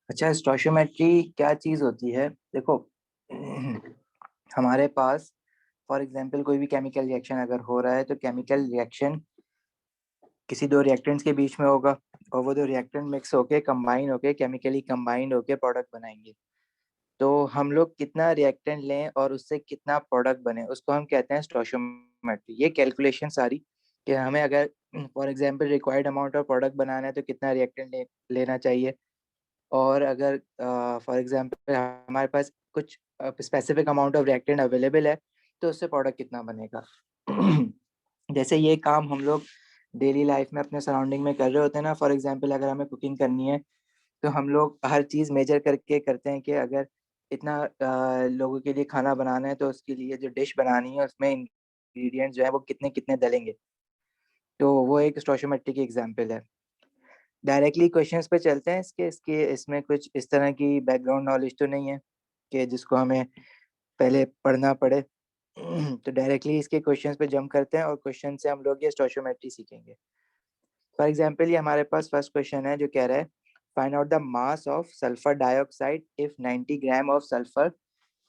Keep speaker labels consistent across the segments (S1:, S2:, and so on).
S1: अच्छा, स्टोइशियोमेट्री क्या चीज होती है? देखो, हमारे पास फॉर एग्जांपल कोई भी केमिकल रिएक्शन अगर हो रहा है तो केमिकल रिएक्शन किसी दो रिएक्टेंट्स के बीच में होगा और वो दो रिएक्टेंट मिक्स होके कंबाइन होके केमिकली कंबाइंड होके प्रोडक्ट बनाएंगे। तो हम लोग कितना रिएक्टेंट लें और उससे कितना प्रोडक्ट बने उसको हम कहते हैं स्टोइशियोमेट्री। ये कैलकुलेशन सारी कि हमें अगर for example required amount of product बनाना है तो कितना रिएक्टेंट लेना चाहिए, और अगर फॉर एग्जांपल हमारे पास कुछ specific amount of reactant available है तो उससे प्रोडक्ट कितना बनेगा। जैसे ये काम हम लोग डेली लाइफ में अपने सराउंडिंग में कर रहे होते हैं ना। फॉर एग्जांपल अगर हमें कुकिंग करनी है तो हम लोग हर चीज़ मेजर करके करते हैं कि अगर इतना लोगों के लिए खाना बनाना है तो उसके लिए जो डिश बनानी है उसमें इंग्रेडिएंट्स जो है वो कितने कितने डलेंगे। तो वो एक स्टोइशियोमेट्री की एग्जांपल है। डायरेक्टली क्वेश्चंस पे चलते हैं। इसके इसके इसमें कुछ इस तरह की बैकग्राउंड नॉलेज तो नहीं है कि जिसको हमें पहले पढ़ना पड़े। तो डायरेक्टली इसके क्वेश्चंस पे जंप करते हैं और क्वेश्चन से हम लोग ये स्टोइशियोमेट्री सीखेंगे। फॉर एग्जांपल ये हमारे पास फर्स्ट क्वेश्चन है जो कह रहा है find out the mass of sulphur dioxide if 90 gram of sulphur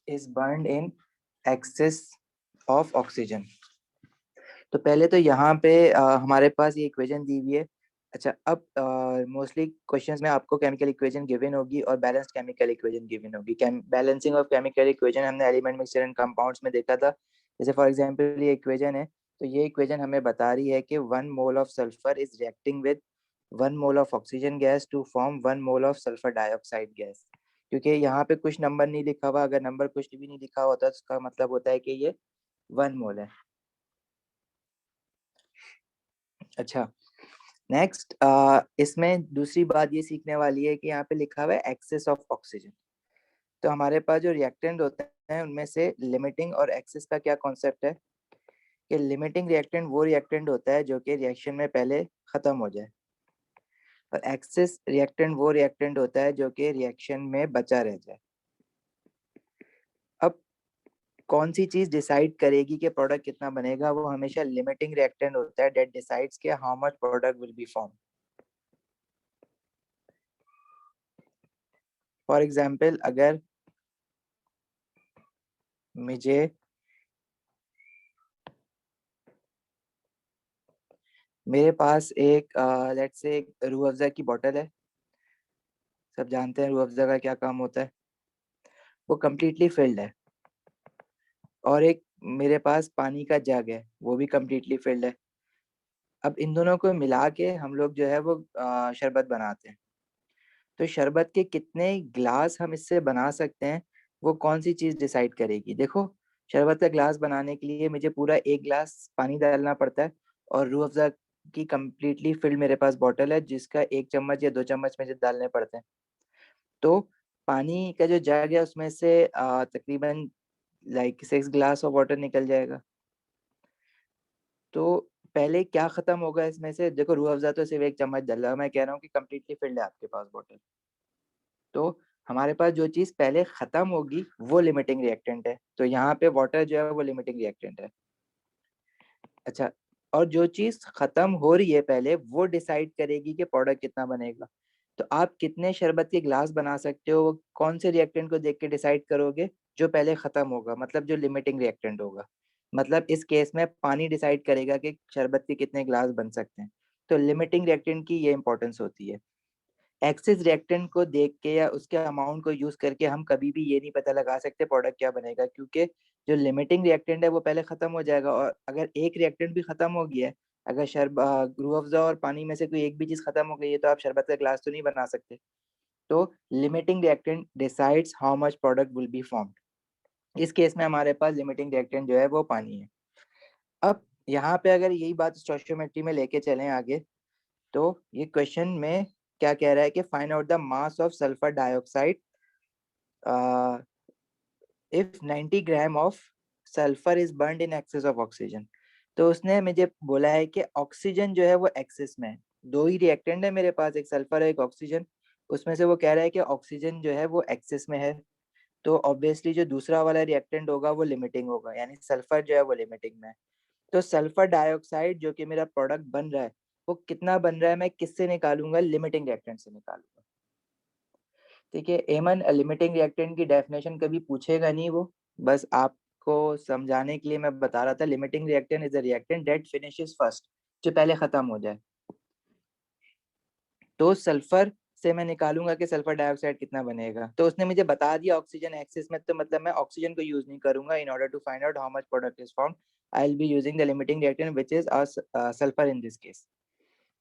S1: is burned in excess of oxygen. तो पहले तो यहाँ पे हमारे पास ये इक्वेशन दी हुई है। अच्छा, अब मोस्टली क्वेश्चंस में आपको केमिकल इक्वेशन गिवन होगी और बैलेंस्ड केमिकल इक्वेशन गिवन होगी। बैलेंसिंग ऑफ केमिकल इक्वेशन हमने एलिमेंट मिक्सचर एंड कंपाउंड्स में देखा था। जैसे फॉर एग्जांपल ये इक्वेशन है, तो ये इक्वेशन हमें बता रही है कि 1 mole of sulphur is reacting with 1 mole of oxygen gas to form 1 mole of sulphur dioxide gas. क्योंकि यहाँ पे कुछ नंबर नहीं लिखा हुआ, अगर नंबर कुछ भी नहीं लिखा होता तो उसका मतलब होता है कि ये 1 मोल है। अच्छा, नेक्स्ट इसमें दूसरी बात ये सीखने वाली है कि यहाँ पे लिखा हुआ है एक्सेस ऑफ ऑक्सीजन। तो हमारे पास जो रिएक्टेंट होते हैं उनमें से लिमिटिंग और एक्सेस का क्या कॉन्सेप्ट है कि लिमिटिंग रिएक्टेंट वो रिएक्टेंट होता है जो कि रिएक्शन में पहले खत्म हो जाए, और एक्सेस रिएक्टेंट वो रिएक्टेंट होता है जो कि रिएक्शन में बचा रह जाए। अब कौन सी चीज डिसाइड करेगी कि प्रोडक्ट कितना बनेगा? वो हमेशा लिमिटिंग रिएक्टेंट होता है दैट डिसाइड्स कि how much product will be form. For example अगर मुझे मेरे पास एक लेट्स से एक रूह अफ़ज़ा की बॉटल है। सब जानते हैं रूह अफ़ज़ा का क्या काम होता है। वो कम्प्लीटली फिल्ड है, और एक मेरे पास पानी का जग है, वो भी कम्प्लीटली फिल्ड है। अब इन दोनों को मिला के हम लोग जो है वो शरबत बनाते हैं। तो शरबत के कितने ग्लास हम इससे बना सकते हैं, वो कौन सी चीज़ डिसाइड करेगी? देखो, शरबत का ग्लास बनाने के लिए मुझे पूरा एक ग्लास पानी डालना पड़ता है, और रूह अफ़ज़ा की कम्प्लीटली फिल्ड मेरे पास बॉटल है जिसका 1 चम्मच या 2 चम्मच मुझे डालने पड़ते हैं। तो पानी का जो जग है उसमें से तकरीबन लाइक 6 ग्लास ऑफ वाटर निकल जाएगा। तो पहले क्या खत्म होगा इसमें से? देखो, रूह अफ़ज़ा तो सिर्फ 1 चम्मच डल रहा है, मैं कह रहा हूँ कि कम्प्लीटली फिल्ड है आपके पास बॉटल। तो हमारे पास जो चीज़ पहले खत्म होगी वो लिमिटिंग रिएक्टेंट है। तो यहाँ पे वाटर जो है वो लिमिटिंग रिएक्टेंट है। अच्छा, और जो चीज़ खत्म हो रही है पहले वो डिसाइड करेगी कि प्रोडक्ट कितना बनेगा। तो आप कितने शरबत के ग्लास बना सकते हो, वो कौन से रिएक्टेंट को देख के डिसाइड करोगे? जो पहले खत्म होगा, मतलब जो लिमिटिंग रिएक्टेंट होगा। मतलब इस केस में पानी डिसाइड करेगा कि शरबत के कितने ग्लास बन सकते हैं। तो लिमिटिंग रिएक्टेंट की ये इंपॉर्टेंस होती है। एक्सिस रिएक्टेंट को देख के या उसके अमाउंट को यूज करके हम कभी भी ये नहीं पता लगा सकते प्रोडक्ट क्या बनेगा, क्योंकि जो लिमिटिंग रिएक्टेंट है वो पहले खत्म हो जाएगा, और अगर एक रिएक्टेंट भी खत्म हो गया है, अगर रूह अफ़ज़ा और पानी में से कोई एक भी चीज खत्म हो गई है तो आप शरबत का ग्लास तो नहीं बना सकते। तो limiting reactant decides how much product will be formed. इस केस में हमारे पास लिमिटिंग रिएक्टेंट जो है वो पानी है। अब यहाँ पे अगर यही बात स्टोइचियोमेट्री में लेके चलें आगे, तो ये क्वेश्चन में क्या कह रहा है कि find out the mass of sulphur dioxide if 90 gram of sulphur is burned in excess of oxygen. तो उसने मुझे बोला है कि ऑक्सीजन जो है वो एक्सेस में है। दो ही रिएक्टेंट है मेरे पास, एक सल्फर है एक ऑक्सीजन। उसमें से वो कह रहा है कि ऑक्सीजन जो है वो एक्सेस में है। तो ऑब्वियसली जो दूसरा वाला रिएक्टेंट होगा वो लिमिटिंग होगा, यानी सल्फर जो है वो लिमिटिंग में है। तो सल्फर डाइऑक्साइड जो कि मेरा प्रोडक्ट बन रहा है वो कितना बन रहा है मैं किससे निकालूंगा? लिमिटिंग रिएक्टेंट से निकालूंगा। ठीक है एमन, लिमिटिंग रिएक्टेंट की डेफिनेशन कभी पूछेगा नहीं वो, बस आपको समझाने के लिए मैं बता रहा था। Limiting reactant is a reactant that finishes first, जो पहले खत्म हो जाए। तो सल्फर से मैं निकालूंगा कि सल्फर डाइऑक्साइड कितना बनेगा, तो उसने मुझे बता दिया ऑक्सीजन एक्सिस में, तो मतलब मैं ऑक्सीजन को यूज नहीं करूंगा। In order to find out how much product is found, I will be using the limiting reactant which is sulphur in this case.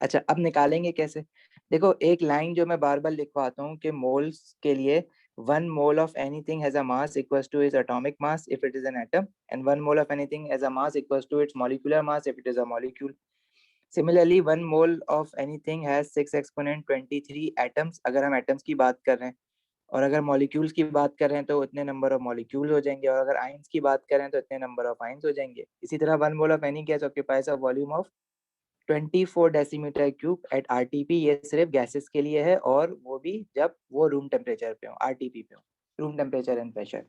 S1: अच्छा, अब निकालेंगे कैसे? देखो एक लाइन जो मैं बार बार लिखवाता हूँ कि मोल्स के लिए 1 mole of anything has a mass equals to its atomic mass if it is an atom, and 1 mole of anything has a mass equals to its molecular mass if it is a molecule. Similarly, 1 mole of anything has 6 exponent 23 atoms अगर हम atoms की बात कर रहे हैं, और अगर molecules की बात कर रहे हैं तो उतने नंबर ऑफ मॉलिक्यूल हो जाएंगे, और अगर आइंस की बात करें तो इतने नंबर ऑफ आइंस हो जाएंगे। इसी तरह 1 mole of any gas occupies a volume of 24 decimetre cube at RTP. ये सिर्फ गैसेस के लिए है, और वो भी जब वो रूम टेम्परेचर पे हो, आरटीपी पे हो, रूम टेम्परेचर एंड प्रेशर।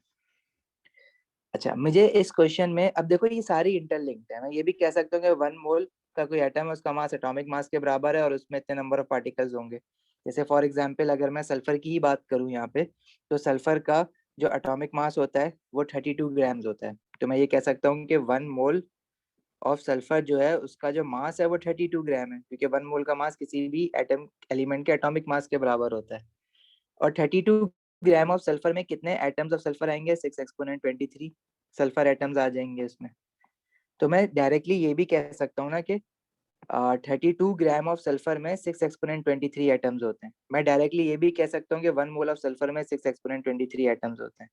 S1: अच्छा, मुझे इस क्वेश्चन में अब देखो ये सारी इंटरलिंक्ड है। मैं ये भी कह सकता हूँ कि 1 मोल का कोई एटम है, उसका मास एटॉमिक मास के बराबर है, और उसमें इतने नंबर ऑफ पार्टिकल्स होंगे। जैसे फॉर एग्जांपल अगर मैं सल्फर की ही बात करूँ यहाँ पे, तो सल्फर का जो एटॉमिक मास होता है वो 32 ग्राम्स होता है। तो मैं ये कह सकता हूँ कि 1 मोल ऑफ सल्फर जो है उसका जो मास है वो 32 ग्राम है, क्योंकि 1 मोल का मास किसी भी एटम एलिमेंट के एटॉमिक मास के बराबर होता है। और 32 ग्राम ऑफ सल्फर में कितने एटम्स ऑफ सल्फर आएंगे? 6 एक्सपोनेंट 23 सल्फर एटम्स आ जाएंगे उसमें। तो मैं डायरेक्टली ये भी कह सकता हूँ ना कि 32 ग्राम ऑफ सल्फर में 6 एक्सपोनेंट 23 एटम्स होते हैं। मैं डायरेक्टली ये भी कह सकता हूँ कि 1 मोल ऑफ सल्फर में 6 एक्सपोनेंट 23 एटम्स होते हैं।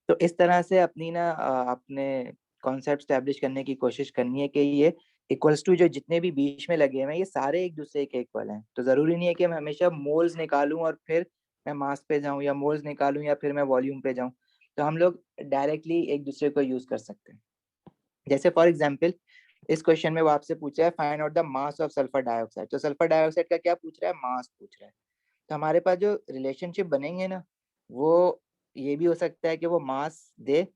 S1: तो इस तरह से अपनी ना अपने कॉन्सेप्ट स्टैब्लिश करने की कोशिश करनी है कि ये इक्वल्स टू जो जितने भी बीच में लगे हुए हैं ये सारे एक दूसरे के इक्वल हैं। तो जरूरी नहीं है कि मैं हमेशा मोल्स निकालूं और फिर मैं मास पे जाऊं, या मोल्स निकालूं या फिर मैं वॉल्यूम पे जाऊं। तो हम लोग डायरेक्टली एक दूसरे को यूज कर सकते हैं। जैसे फॉर एग्जाम्पल इस क्वेश्चन में वो आपसे पूछा है find out the mass of sulphur dioxide. तो सल्फर डाइऑक्साइड का क्या पूछ रहा है? मास पूछ रहा है। तो हमारे पास जो रिलेशनशिप बनेंगे ना, वो ये भी हो सकता है कि वो मास दे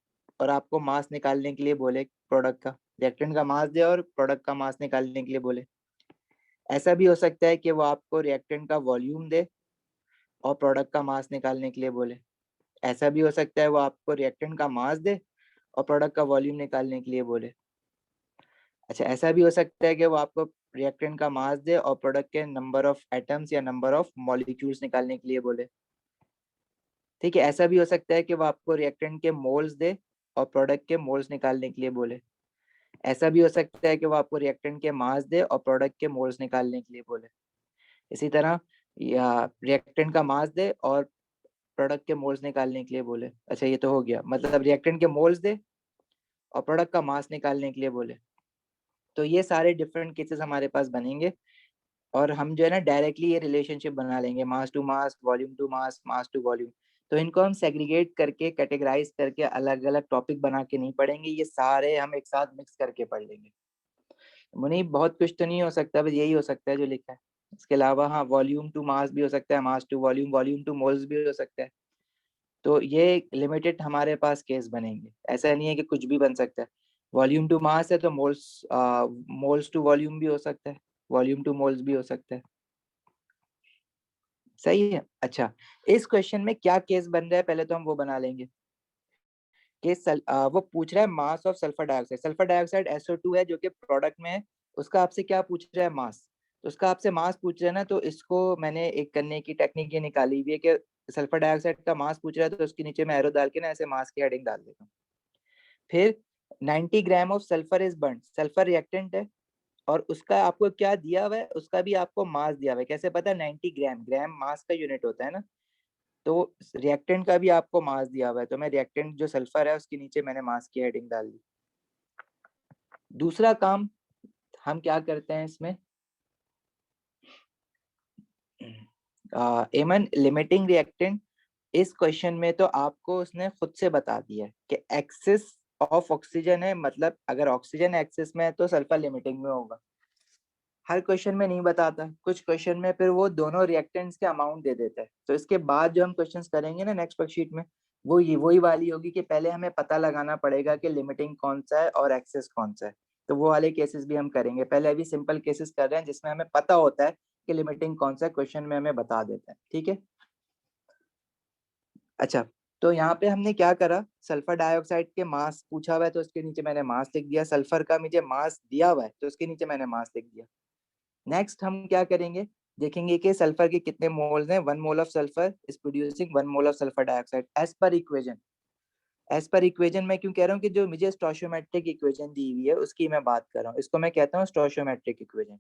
S1: और आपको मास निकालने के लिए बोले, प्रोडक्ट का, रिएक्टेंट का मास दे और प्रोडक्ट का मास निकालने के लिए बोले। ऐसा भी हो सकता है कि वो आपको रिएक्टेंट का वॉल्यूम दे और प्रोडक्ट का मास निकालने के लिए बोले। ऐसा भी हो सकता है वो आपको रिएक्टेंट का मास दे और प्रोडक्ट का वॉल्यूम निकालने के लिए बोले। अच्छा, ऐसा भी हो सकता है कि वो आपको रिएक्टेंट का मास दे और प्रोडक्ट के नंबर ऑफ एटम्स या नंबर ऑफ मॉलिक्यूल्स निकालने के लिए बोले। ठीक है, ऐसा भी हो सकता है कि वो आपको रिएक्टेंट के मोल्स दे और प्रोडक्ट के मोल्स निकालने के लिए बोले। ऐसा भी हो सकता है कि वो आपको रिएक्टेंट के मास दे और प्रोडक्ट के मोल्स निकालने के लिए बोले। इसी तरह या रिएक्टेंट का मास दे और प्रोडक्ट के मोल्स निकालने के लिए बोले। अच्छा, ये तो हो गया, मतलब रिएक्टेंट के मोल्स दे और प्रोडक्ट का मास निकालने के लिए बोले। तो ये सारे डिफरेंट केसेस हमारे पास बनेंगे, और हम जो है ना डायरेक्टली ये रिलेशनशिप बना लेंगे, mass to mass, volume to mass, mass to volume. तो इनको हम सेग्रीगेट करके, कैटेगराइज करके अलग अलग टॉपिक बना के नहीं पढ़ेंगे, ये सारे हम एक साथ मिक्स करके पढ़ लेंगे। मुनीब बहुत कुछ तो नहीं हो सकता, बस यही हो सकता है जो लिखा है। इसके अलावा हाँ, वॉल्यूम टू मास भी हो सकता है, mass to volume, volume to moles भी हो सकता है। तो ये लिमिटेड हमारे पास केस बनेंगे, ऐसा नहीं है कि कुछ भी बन सकता है। वॉल्यूम टू मास है तो मोल्स, मोल्स टू वॉल्यूम भी हो सकता है, वॉल्यूम टू मोल्स भी हो सकता है। सही है। अच्छा, इस क्वेश्चन में क्या केस बन रहा है पहले तो हम वो बना लेंगे। वो पूछ रहा है mass of sulphur dioxide. Sulphur dioxide SO2 है जो कि प्रोडक्ट में है। उसका आपसे क्या पूछ रहा है? मास। तो उसका आपसे मास पूछ रहा है ना, तो इसको मैंने एक करने की टेक्निक ये निकाली हुई है कि सल्फर डाइऑक्साइड का मास पूछ रहा है तो उसके नीचे मैं एरो डाल के ना ऐसे मास की हेडिंग डाल देता हूँ। फिर 90 gram of sulphur is burn, sulphur reactant है, और उसका आपको क्या दिया हुआ है? उसका भी आपको मास दिया हुआ है। कैसे पता? 90 ग्राम, ग्राम मास का यूनिट होता है ना। तो रिएक्टेंट का भी आपको मास दिया हुआ है, तो मैं रिएक्टेंट जो सल्फर है उसके नीचे मैंने मास की हेडिंग डाल दी। दूसरा काम हम क्या करते हैं इसमें, एमन लिमिटिंग रिएक्टेंट, इस क्वेश्चन में तो आपको उसने खुद से बता दिया है कि एक्सिस ऑफ ऑक्सीजन है, मतलब अगर ऑक्सीजन एक्सिस में है तो सल्फर लिमिटिंग में होगा। हर क्वेश्चन में नहीं बताता, कुछ क्वेश्चन में फिर वो दोनों रिएक्टेंट्स के अमाउंट दे देता है। तो इसके बाद जो हम क्वेश्चंस करेंगे ना नेक्स्ट वर्कशीट में, वो ये वही वाली होगी कि पहले हमें पता लगाना पड़ेगा कि लिमिटिंग कौन सा है और एक्सेस कौन सा है। तो वो वाले केसेस भी हम करेंगे। पहले अभी सिंपल केसेस कर रहे हैं जिसमें हमें पता होता है कि लिमिटिंग कौन सा है, क्वेश्चन में हमें बता देता है। ठीक है। अच्छा, तो यहाँ पे हमने क्या करा, सल्फर डाइऑक्साइड के मास पूछा हुआ है तो उसके नीचे मैंने मास लिख दिया, सल्फर का मुझे मास दिया हुआ है तो उसके नीचे मैंने मास लिख दिया। नेक्स्ट हम क्या करेंगे, देखेंगे कि सल्फर के कितने मोल्स हैं। 1 mole of sulphur is producing 1 mole of sulphur dioxide as per equation. As per equation मैं क्यों कह रहा हूँ कि जो मुझे स्टोइचियोमेट्रिक इक्वेशन दी हुई है उसकी मैं बात कर रहा हूँ, इसको मैं कहता हूँ स्टोइचियोमेट्रिक इक्वेशन।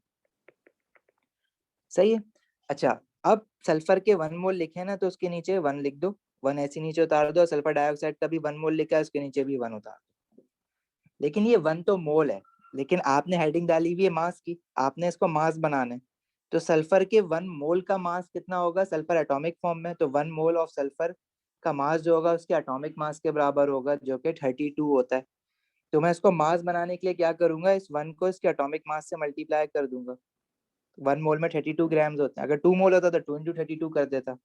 S1: सही है। अच्छा, अब सल्फर के 1 मोल लिखे हैं ना तो उसके नीचे 1 लिख दो, 1 ऐसे नीचे उतार दो। सल्फर डाइऑक्साइड का भी 1 मोल लिखा है उसके नीचे भी 1 उतार दो। लेकिन ये 1 तो मोल है, लेकिन आपने हेडिंग डाली हुई है मास की, आपने इसको मास बनाना है। तो सल्फर के 1 मोल का मास कितना होगा, सल्फर एटॉमिक फॉर्म में, तो 1 मोल ऑफ सल्फर का मास जो होगा उसके एटॉमिक मास के बराबर होगा जो कि 32 होता है। तो मैं इसको मास बनाने के लिए क्या करूंगा, इस 1 को इसके एटॉमिक मास से मल्टीप्लाई कर दूंगा। 1 मोल में 32 ग्राम्स होते हैं, अगर 2 मोल होता तो 2 इंटू 32 कर देता।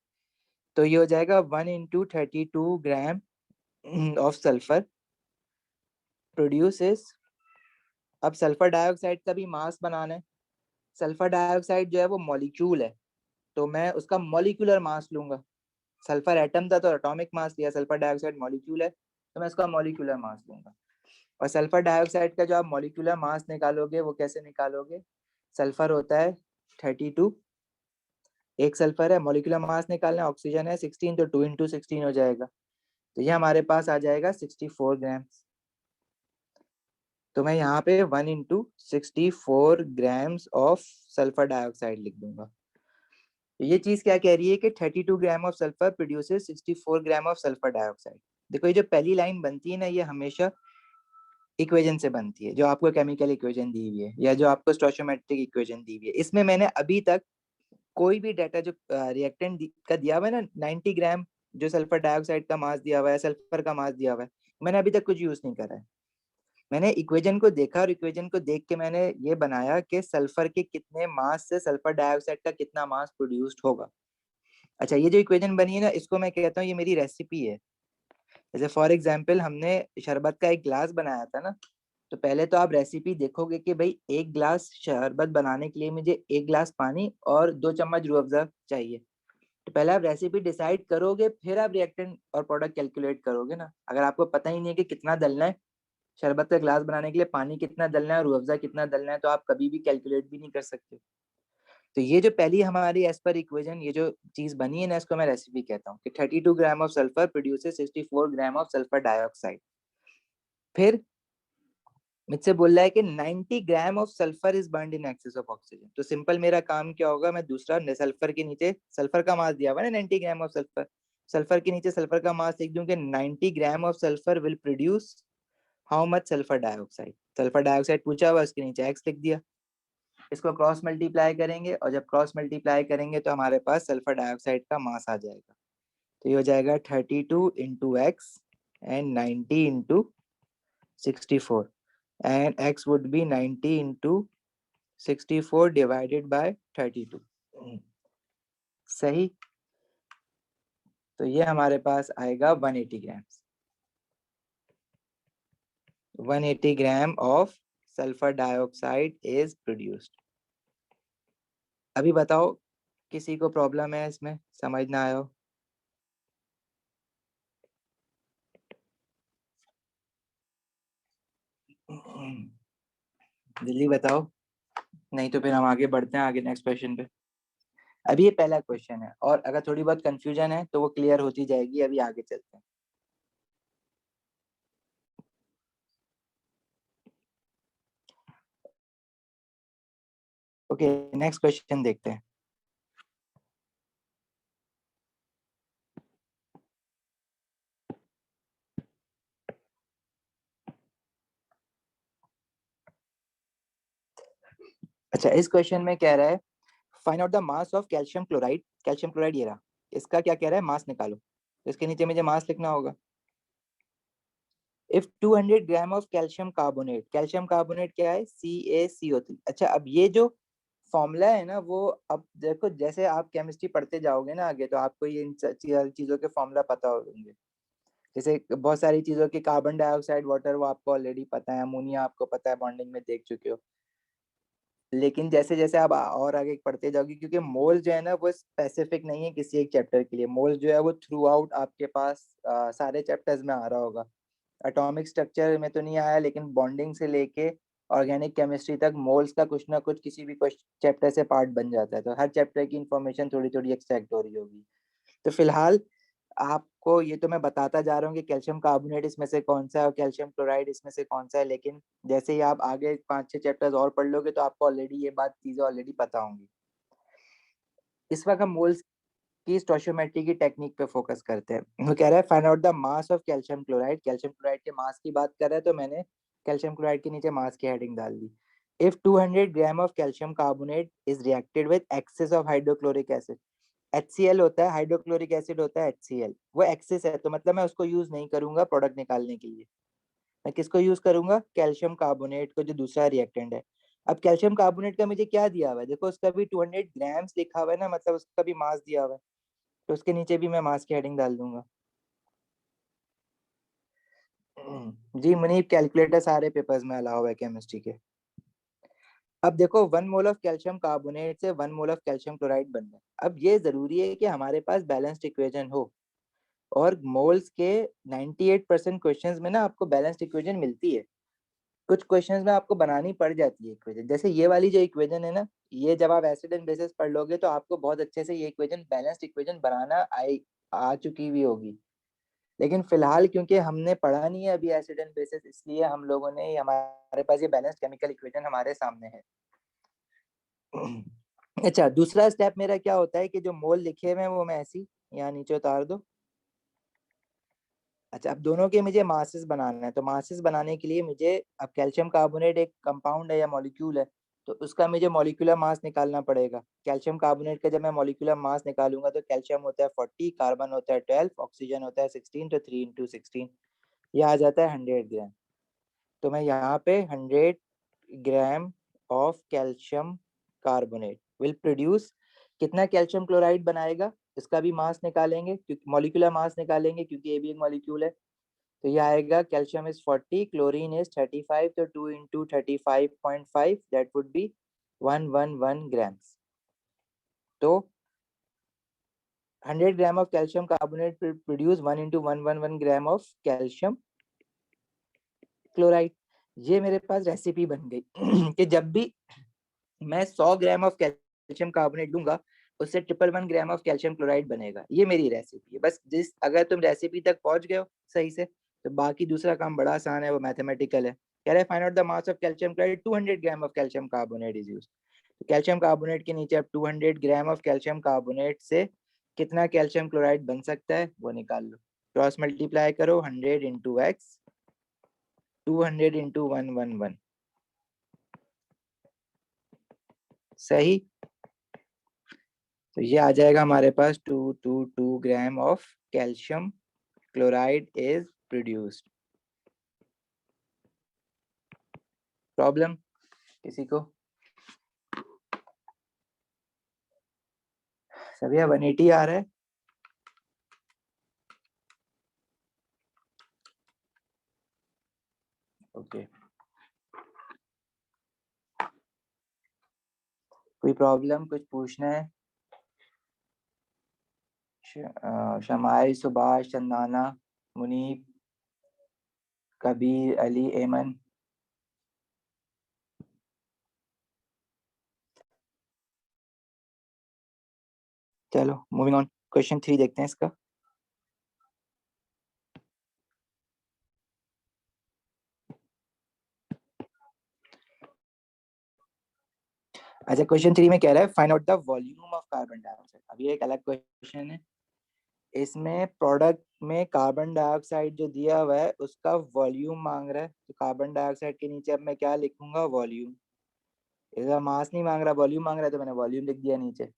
S1: तो ये हो जाएगा 1 into 32 gram of sulphur produces. अब सल्फर डाइऑक्साइड का भी मास बनाना है। सल्फर डाइऑक्साइड जो है वो मॉलिक्यूल है, तो मैं उसका मॉलिक्यूलर मास लूंगा। सल्फर एटम था तो एटॉमिक मास लिया, सल्फर डाइऑक्साइड मॉलिक्यूल है तो मैं इसका मॉलिक्यूलर मास लूंगा। और सल्फर डाइऑक्साइड का जो आप मॉलिक्यूलर मास निकालोगे वो कैसे निकालोगे, सल्फर होता है 32, एक सल्फर है, मॉलिक्यूलर मास निकालना है, ऑक्सीजन है 16, तो 2 इंटू 16 हो जाएगा। तो ये हमारे पास आ जाएगा 64 ग्राम। तो मैं यहाँ पे 1 into 64 grams of sulphur dioxide लिख दूंगा। तो ये चीज क्या कह रही है कि 32 ग्राम of sulphur produces 64 gram of sulphur dioxide. देखो ये जो पहली लाइन बनती है ना ये हमेशा इक्वेशन से बनती है, जो आपको केमिकल इक्वेशन दी हुई है या जो आपको स्टोइचियोमेट्रिक इक्वेशन दी हुई है। इसमें मैंने अभी तक कोई भी डाटा जो रिएक्टेंट का दिया हुआ है ना 90 ग्राम, जो सल्फर डाइऑक्साइड का मास दिया हुआ है, सल्फर का मास दिया हुआ है, मैंने अभी तक कुछ यूज नहीं करा है। मैंने इक्वेशन को देखा और इक्वेशन को देख के मैंने ये बनाया कि सल्फर के कितने मास से सल्फर डाइऑक्साइड का कितना मास प्रोड्यूस्ड होगा। अच्छा, ये जो इक्वेशन बनी है ना इसको मैं कहता हूँ ये मेरी रेसिपी है। जैसे फॉर एग्जाम्पल हमने शरबत का एक ग्लास बनाया था ना, तो पहले तो आप रेसिपी देखोगे कि भाई एक ग्लास शरबत बनाने के लिए मुझे 1 ग्लास पानी और 2 चम्मच रूह अफ़ज़ा चाहिए। तो पहले आप रेसिपी डिसाइड करोगे फिर आप रिएक्टेंट और प्रोडक्ट कैलकुलेट करोगे ना। अगर आपको पता ही नहीं है कि कितना डलना है शरबत का ग्लास बनाने के लिए, पानी कितना डलना है, रूह अफ़ज़ा कितना डलना है, तो आप कभी भी कैलकुलेट भी नहीं कर सकते। तो ये जो पहली हमारी एज पर इक्वेशन ये जो चीज बनी है ना इसको मैं रेसिपी कहता हूँ कि 32 ग्राम of sulphur produces 64 gram of sulphur dioxide. फिर मुझसे बोल रहा है कि 90 gram of sulphur is burned in excess of oxygen. तो सिंपल मेरा काम क्या होगा, मैं दूसरा सल्फर के नीचे सल्फर का मास दिया हुआ है ना 90 ग्राम ऑफ सल्फर, सल्फर के नीचे सल्फर का मास लिख दूं कि 90 gram of sulphur will produce how much sulphur dioxide. Sulphur dioxide पूछा हुआ उसके नीचे एक्स लिख दिया। इसको क्रॉस मल्टीप्लाई करेंगे और जब क्रॉस मल्टीप्लाई करेंगे तो हमारे पास सल्फर डाइऑक्साइड का मास आ जाएगा। तो ये हो जाएगा 32 into x and 90 into 64 and x would be 90 into 64 divided by 32। सही। तो ये हमारे पास आएगा 180 ग्राम, 180 ग्राम of sulphur dioxide is produced. अभी बताओ किसी को प्रॉब्लम है इसमें, समझ ना आयो? जल्दी बताओ, नहीं तो फिर हम आगे बढ़ते हैं आगे नेक्स्ट क्वेश्चन पे। अभी ये पहला क्वेश्चन है और अगर थोड़ी बहुत कंफ्यूजन है तो वो क्लियर होती जाएगी। अभी आगे चलते हैं। ओके, नेक्स्ट क्वेश्चन देखते हैं। अच्छा, इस क्वेश्चन में कह रहा है find out the mass of calcium chloride. Calcium chloride ये रहा, इसका क्या कह रहा है, मास निकालो। तो इसके नीचे मुझे मास लिखना होगा। If 200 gram of calcium carbonate क्या है, CaCO3। अच्छा, अब ये जो फॉर्मूला है ना वो, अब देखो जैसे आप केमिस्ट्री पढ़ते जाओगे ना आगे तो आपको ये इन चीजों के फॉर्मूला पता होंगे। जैसे बहुत सारी चीजों की कार्बन डाइऑक्साइड वाटर वो आपको ऑलरेडी पता है, अमोनिया आपको पता है, बॉन्डिंग में देख चुके हो। लेकिन जैसे जैसे आप और आगे पढ़ते जाओगे, क्योंकि मोल जो है ना वो स्पेसिफिक नहीं है किसी एक चैप्टर के लिए, मोल जो है वो थ्रू आउट आपके पास सारे चैप्टर्स में आ रहा होगा। एटॉमिक स्ट्रक्चर में तो नहीं आया, लेकिन बॉन्डिंग से लेके ऑर्गेनिक केमिस्ट्री तक मोल्स का कुछ ना कुछ किसी भी चैप्टर से पार्ट बन जाता है, तो हर चैप्टर की इंफॉर्मेशन थोड़ी थोड़ी एक्सट्रैक्ट हो रही होगी। तो फिलहाल आपको ये तो मैं बताता जा रहा हूँ कि कैल्शियम कार्बोनेट इसमें से कौन सा है और कैल्शियम क्लोराइड इसमें से कौन सा है, लेकिन जैसे ही आप आगे 5-6 चैप्टर्स और पढ़ लोगे तो आपको ऑलरेडी ये बात चीजें ऑलरेडी पता होंगी। इस वक्त हम मोल्स की स्टोइचियोमेट्री की टेक्निक पे फोकस करते हैं। वो कह रहा है find out the mass of calcium chloride. Calcium chloride के मास की बात कर रहा है, तो मैंने कैल्शियम क्लोराइड के नीचे मास की हेडिंग डाल दी। If 200 gram of calcium carbonate is reacted with excess of hydrochloric acid, HCl होता है, हाइड्रोक्लोरिक एसिड होता है HCl, वो एक्सेस है तो मतलब मैं उसको यूज नहीं करूंगा प्रोडक्ट निकालने के लिए। मैं किसको यूज करूंगा? कैल्शियम कार्बोनेट को, जो दूसरा रिएक्टेंट है। अब कैल्शियम कार्बोनेट का मुझे क्या दिया हुआ है, देखो उसका भी 200 ग्राम्स लिखा हुआ है ना, मतलब उसका भी मास दिया हुआ है, तो उसके नीचे भी मैं मास की हेडिंग डाल दूंगा। जी मुनीब, कैलकुलेटर सारे पेपर्स में अलाउ है केमिस्ट्री के। अब देखो 1 मोल ऑफ कैल्शियम कार्बोनेट से 1 मोल ऑफ कैल्शियम क्लोराइड बन रहा है। अब ये जरूरी है कि हमारे पास बैलेंस्ड इक्वेशन हो, और मोल्स के 98% क्वेश्चंस में ना आपको बैलेंस्ड इक्वेशन मिलती है। कुछ क्वेश्चंस में आपको बनानी पड़ जाती है इक्वेशन, जैसे ये वाली जो इक्वेशन है ना, ये जब आप एसिड एंड बेसिस पढ़ लोगे तो आपको बहुत अच्छे से ये इक्वेशन, बैलेंस्ड इक्वेशन बनाना आ चुकी हुई होगी। लेकिन फिलहाल क्योंकि हमने पढ़ा नहीं है अभी एसिड एंड बेसिस, इसलिए हम लोगों ने, हमारे पास ये बैलेंस्ड केमिकल इक्वेशन हमारे सामने है। अच्छा, दूसरा स्टेप मेरा क्या होता है कि जो मोल लिखे हुए हैं वो मैं ऐसी यहाँ नीचे उतार दो। अच्छा, अब दोनों के मुझे मासेस बनाना है, तो मासेस बनाने के लिए मुझे, अब कैल्शियम कार्बोनेट एक कंपाउंड है या मॉलिक्यूल है, तो उसका मुझे मॉलिक्यूलर मास निकालना पड़ेगा। कैल्शियम कार्बोनेट का जब मैं मॉलिक्यूलर मास निकालूंगा तो कैल्शियम होता है 40, कार्बन होता है 12, ऑक्सीजन होता है 16, तो 3 × 16 ये आ जाता है 100 ग्राम। तो मैं यहाँ पे 100 ग्राम of calcium carbonate will produce, कितना कैल्शियम क्लोराइड बनाएगा, इसका भी मास निकालेंगे, क्योंकि मॉलिक्यूलर मास निकालेंगे क्योंकि ये भी एक मॉलिक्यूल है। तो ये आएगा कैल्शियम इज 40, क्लोरीन इज 35, तो 2 × 35.5 दैट वुड बी 111 ग्राम्स। तो 100 ग्राम of calcium carbonate produce 1 × 111 gram of calcium chloride. ये मेरे पास रेसिपी बन गई कि जब भी मैं 100 ग्राम ऑफ कैल्शियम कार्बोनेट लूंगा, उससे 111 ग्राम ऑफ कैल्शियम क्लोराइड बनेगा। ये मेरी रेसिपी है। बस जिस, अगर तुम रेसिपी तक पहुंच गए हो सही से, तो बाकी दूसरा काम बड़ा आसान है, वो मैथमेटिकल है। कह रहे find out the mass of calcium chloride, 200 gram of calcium carbonate is use. तो कैल्शियम कार्बोनेट के नीचे अब 200 ग्राम ऑफ कैल्शियम कार्बोनेट से कितना कैल्शियम क्लोराइड बन सकता है वो निकाल लो। क्रॉस मल्टीप्लाई करो, 100 × x, 200 × 111, सही। तो ये आ जाएगा हमारे पास 222 ग्राम of calcium chloride is produced. Problem किसी को? सभी 180 आ रहा है। ओके, कोई प्रॉब्लम, कुछ पूछना है? शमाइल, सुभाष, चंदाना, मुनीब, कबीर, अली, एमन। चलो मूविंग ऑन, क्वेश्चन 3 देखते हैं इसका। अच्छा, क्वेश्चन 3 में कह रहा है find out the volume of carbon dioxide. अब ये एक अलग क्वेश्चन है। इसमें प्रोडक्ट में कार्बन डाइऑक्साइड जो दिया हुआ है उसका वॉल्यूम मांग रहा है, तो कार्बन डाइऑक्साइड के नीचे अब मैं क्या लिखूंगा? वॉल्यूम। इसका मास नहीं मांग रहा, वॉल्यूम मांग रहा है, तो मैंने वॉल्यूम लिख दिया नीचे।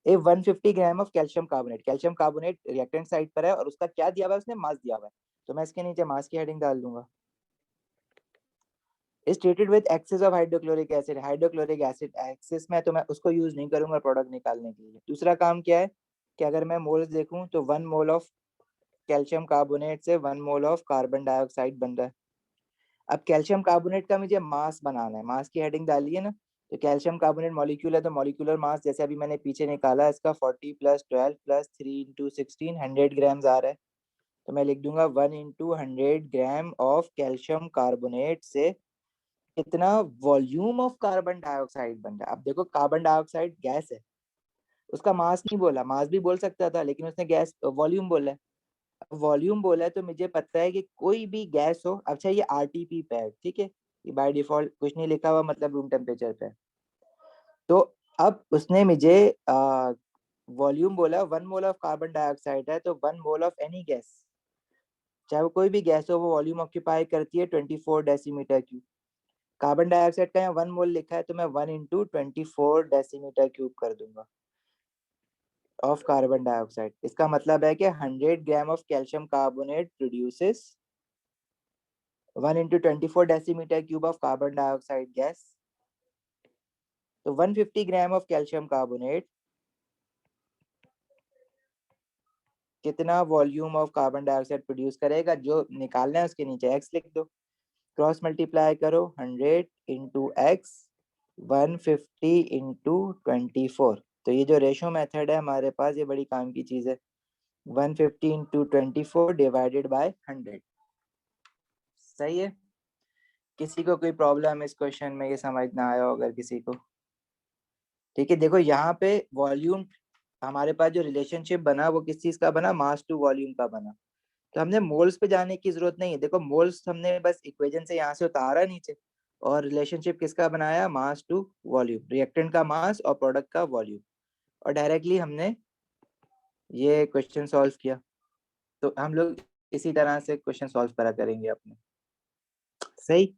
S1: ए 150 ग्राम of calcium carbonate, calcium carbonate reactant side पर है और उसका क्या दिया हुआ है? उसने मास दिया हुआ है, तो मैं इसके नीचे मास की हेडिंग डाल दूंगा। Is treated with excess of hydrochloric acid, hydrochloric acid excess में, तो मैं उसको यूज नहीं करूंगा प्रोडक्ट निकालने के लिए। दूसरा काम क्या है कि अगर मैं मोल्स देखूं तो 1 मोल ऑफ कैल्शियम कार्बोनेट से 1 मोल ऑफ कार्बन डाइऑक्साइड बन रहा है। अब कैल्शियम कार्बोनेट का मुझे मास बनाना है, मास की हेडिंग डाली है ना, तो कैल्शियम कार्बोनेट मॉलिक्यूल है, तो मॉलिक्यूलर मास जैसे अभी मैंने पीछे निकाला इसका 40 + 12 + 3 × 16 100 ग्राम्स आ रहा है। तो मैं लिख दूंगा 1 × 100 ग्राम ऑफ कैल्शियम कार्बोनेट से कितना वॉल्यूम ऑफ कार्बन डाइऑक्साइड बन रहा है। अब देखो कार्बन डाइऑक्साइड गैस है, उसका मास नहीं बोला, मास भी बोल सकता था लेकिन उसने गैस वॉल्यूम बोला है। वॉल्यूम बोला है तो मुझे पता है कि कोई भी गैस हो, अच्छा ये आरटीपी पे है, ठीक है, ये बाय डिफॉल्ट कुछ नहीं लिखा हुआ, मतलब रूम टेम्परेचर पे है। तो अब उसने मुझे वॉल्यूम बोला, 1 मोल ऑफ कार्बन डाइऑक्साइड है, तो 1 मोल ऑफ एनी गैस, चाहे वो कोई भी गैस हो, वो वॉल्यूम ऑक्यूपाई करती है 24 डेसीमीटर क्यूब। कार्बन डाइऑक्साइड का यहाँ 1 मोल लिखा है तो मैं 1 × 24 डेसीमीटर क्यूब कर दूंगा ऑफ कार्बन डाइऑक्साइड। इसका मतलब है कि 100 ग्राम of calcium carbonate produces 1 × 24 decimetre cube of carbon dioxide gas. तो 150 ग्राम ऑफ कैल्शियम कार्बोनेट कितना volume of carbon dioxide produce करेगा, जो निकालना है उसके नीचे x लिख दो, क्रॉस मल्टीप्लाई करो 100 × x 150 × 24। तो ये जो रेशो मेथड है हमारे पास, ये बड़ी काम की चीज है। 150 × 24 डिवाइडेड बाय 100। सही है। किसी को कोई प्रॉब्लम इस क्वेश्चन में, ये समझ ना आया हो अगर किसी को? ठीक है, देखो यहाँ पे वॉल्यूम, हमारे पास जो रिलेशनशिप बना वो किस चीज का बना, मास टू वॉल्यूम का बना। तो हमने मोल्स पे जाने की जरूरत नहीं है, देखो मोल्स हमने बस इक्वेशन से यहाँ से उतारा नीचे, और रिलेशनशिप किसका बनाया, मास टू वॉल्यूम, रिएक्टेंट का मास और प्रोडक्ट का वॉल्यूम, और डायरेक्टली हमने ये क्वेश्चन सॉल्व किया। तो हम लोग इसी तरह से क्वेश्चन सॉल्व करा करेंगे अपने। सही,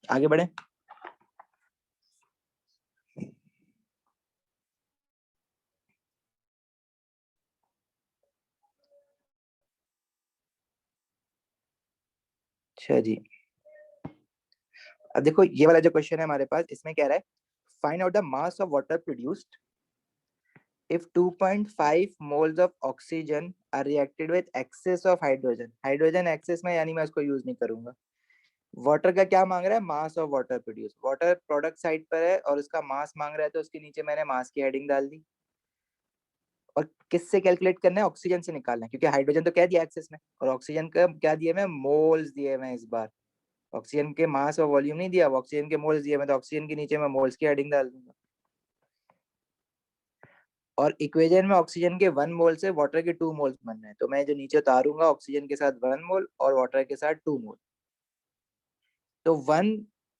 S1: आगे बढ़े। अच्छा जी, अब देखो ये वाला जो क्वेश्चन है हमारे पास, इसमें कह रहा है find out the mass of water produced if 2.5 moles of oxygen are reacted with excess of hydrogen। Hydrogen excess में, यानी मैं उसको यूज नहीं करूंगा। वाटर का क्या मांग रहा है, mass of water produce, water product side पर है और उसका मास मांग रहा है, तो उसके नीचे मैंने मास की हेडिंग डाल दी। और किससे कैलकुलेट करना है, ऑक्सीजन से निकालना है, क्योंकि हाइड्रोजन तो कह दिया एक्सेस में, और ऑक्सीजन का क्या दिया, मैं मोल्स दिए मैं इस बार, ऑक्सीजन के मास और वॉल्यूम नहीं दिया, ऑक्सीजन के मोल्स दिए मैं, तो ऑक्सीजन के नीचे मैं मोल्स की हेडिंग डाल दूंगा। और इक्वेशन में ऑक्सीजन के 1 मोल से वाटर के 2 मोल्स बनना है, तो मैं जो नीचे उतारूंगा ऑक्सीजन के साथ 1 मोल और वाटर के साथ 2 मोल। तो 1,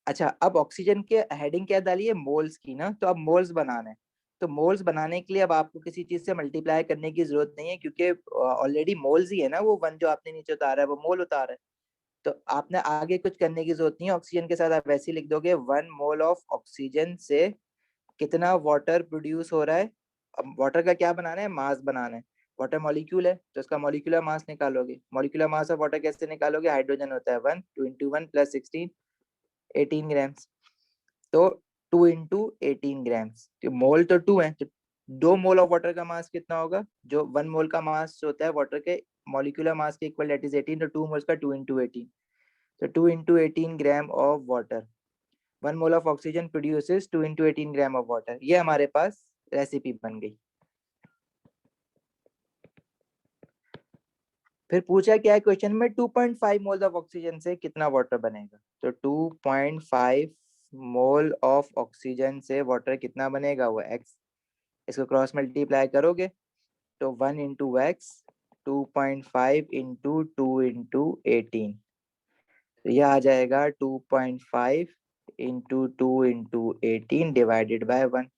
S1: अच्छा अब ऑक्सीजन के हेडिंग क्या डाली है, मोल्स की ना, तो अब मोल्स बनाना है। तो मोल्स बनाने के लिए अब आपको किसी चीज से मल्टीप्लाई करने की जरूरत नहीं है, क्योंकि ऑलरेडी मोल्स ही है ना, वो 1 जो आपने नीचे उतारा है वो मोल उतारा है। तो आपने आगे कुछ करने की जरूरत नहीं है, ऑक्सीजन के साथ आप वैसे ही लिख दोगे 1 मोल ऑफ ऑक्सीजन से कितना वाटर प्रोड्यूस हो रहा है। अब वाटर का क्या बनाना है, मास बनाना है। वाटर मॉलिक्यूल है तो उसका मॉलिक्यूलर मास निकालोगे, मॉलिक्यूलर मास ऑफ वाटर कैसे निकालोगे, हाइड्रोजन होता है 1, 2 × 1 + 16 18 ग्राम्स। तो 2 × 18 ग्राम्स, तो मोल तो 2 है, तो 2 मोल ऑफ वाटर का मास कितना होगा, जो 1 मोल का मास होता है वाटर के मॉलिक्यूलर मास के इक्वल, दैट इज 18, तो 2 मोल्स का 2 × 18, तो 2 × 18 gram of water. 1 mole of oxygen produces 2 × 18 gram of water. ये हमारे पास रेसिपी बन गई। फिर पूछा क्या है क्वेश्चन में, 2.5 मोल्स ऑफ ऑक्सीजन से कितना वाटर बनेगा, तो 2.5 मोल ऑफ ऑक्सीजन से वाटर कितना बनेगा, वो x, इसको क्रॉस मल्टीप्लाई करोगे तो 1 × x 2.5 × 2 × 18, तो यह आ जाएगा 2.5 × 2 × 18 डिवाइडेड बाय 1।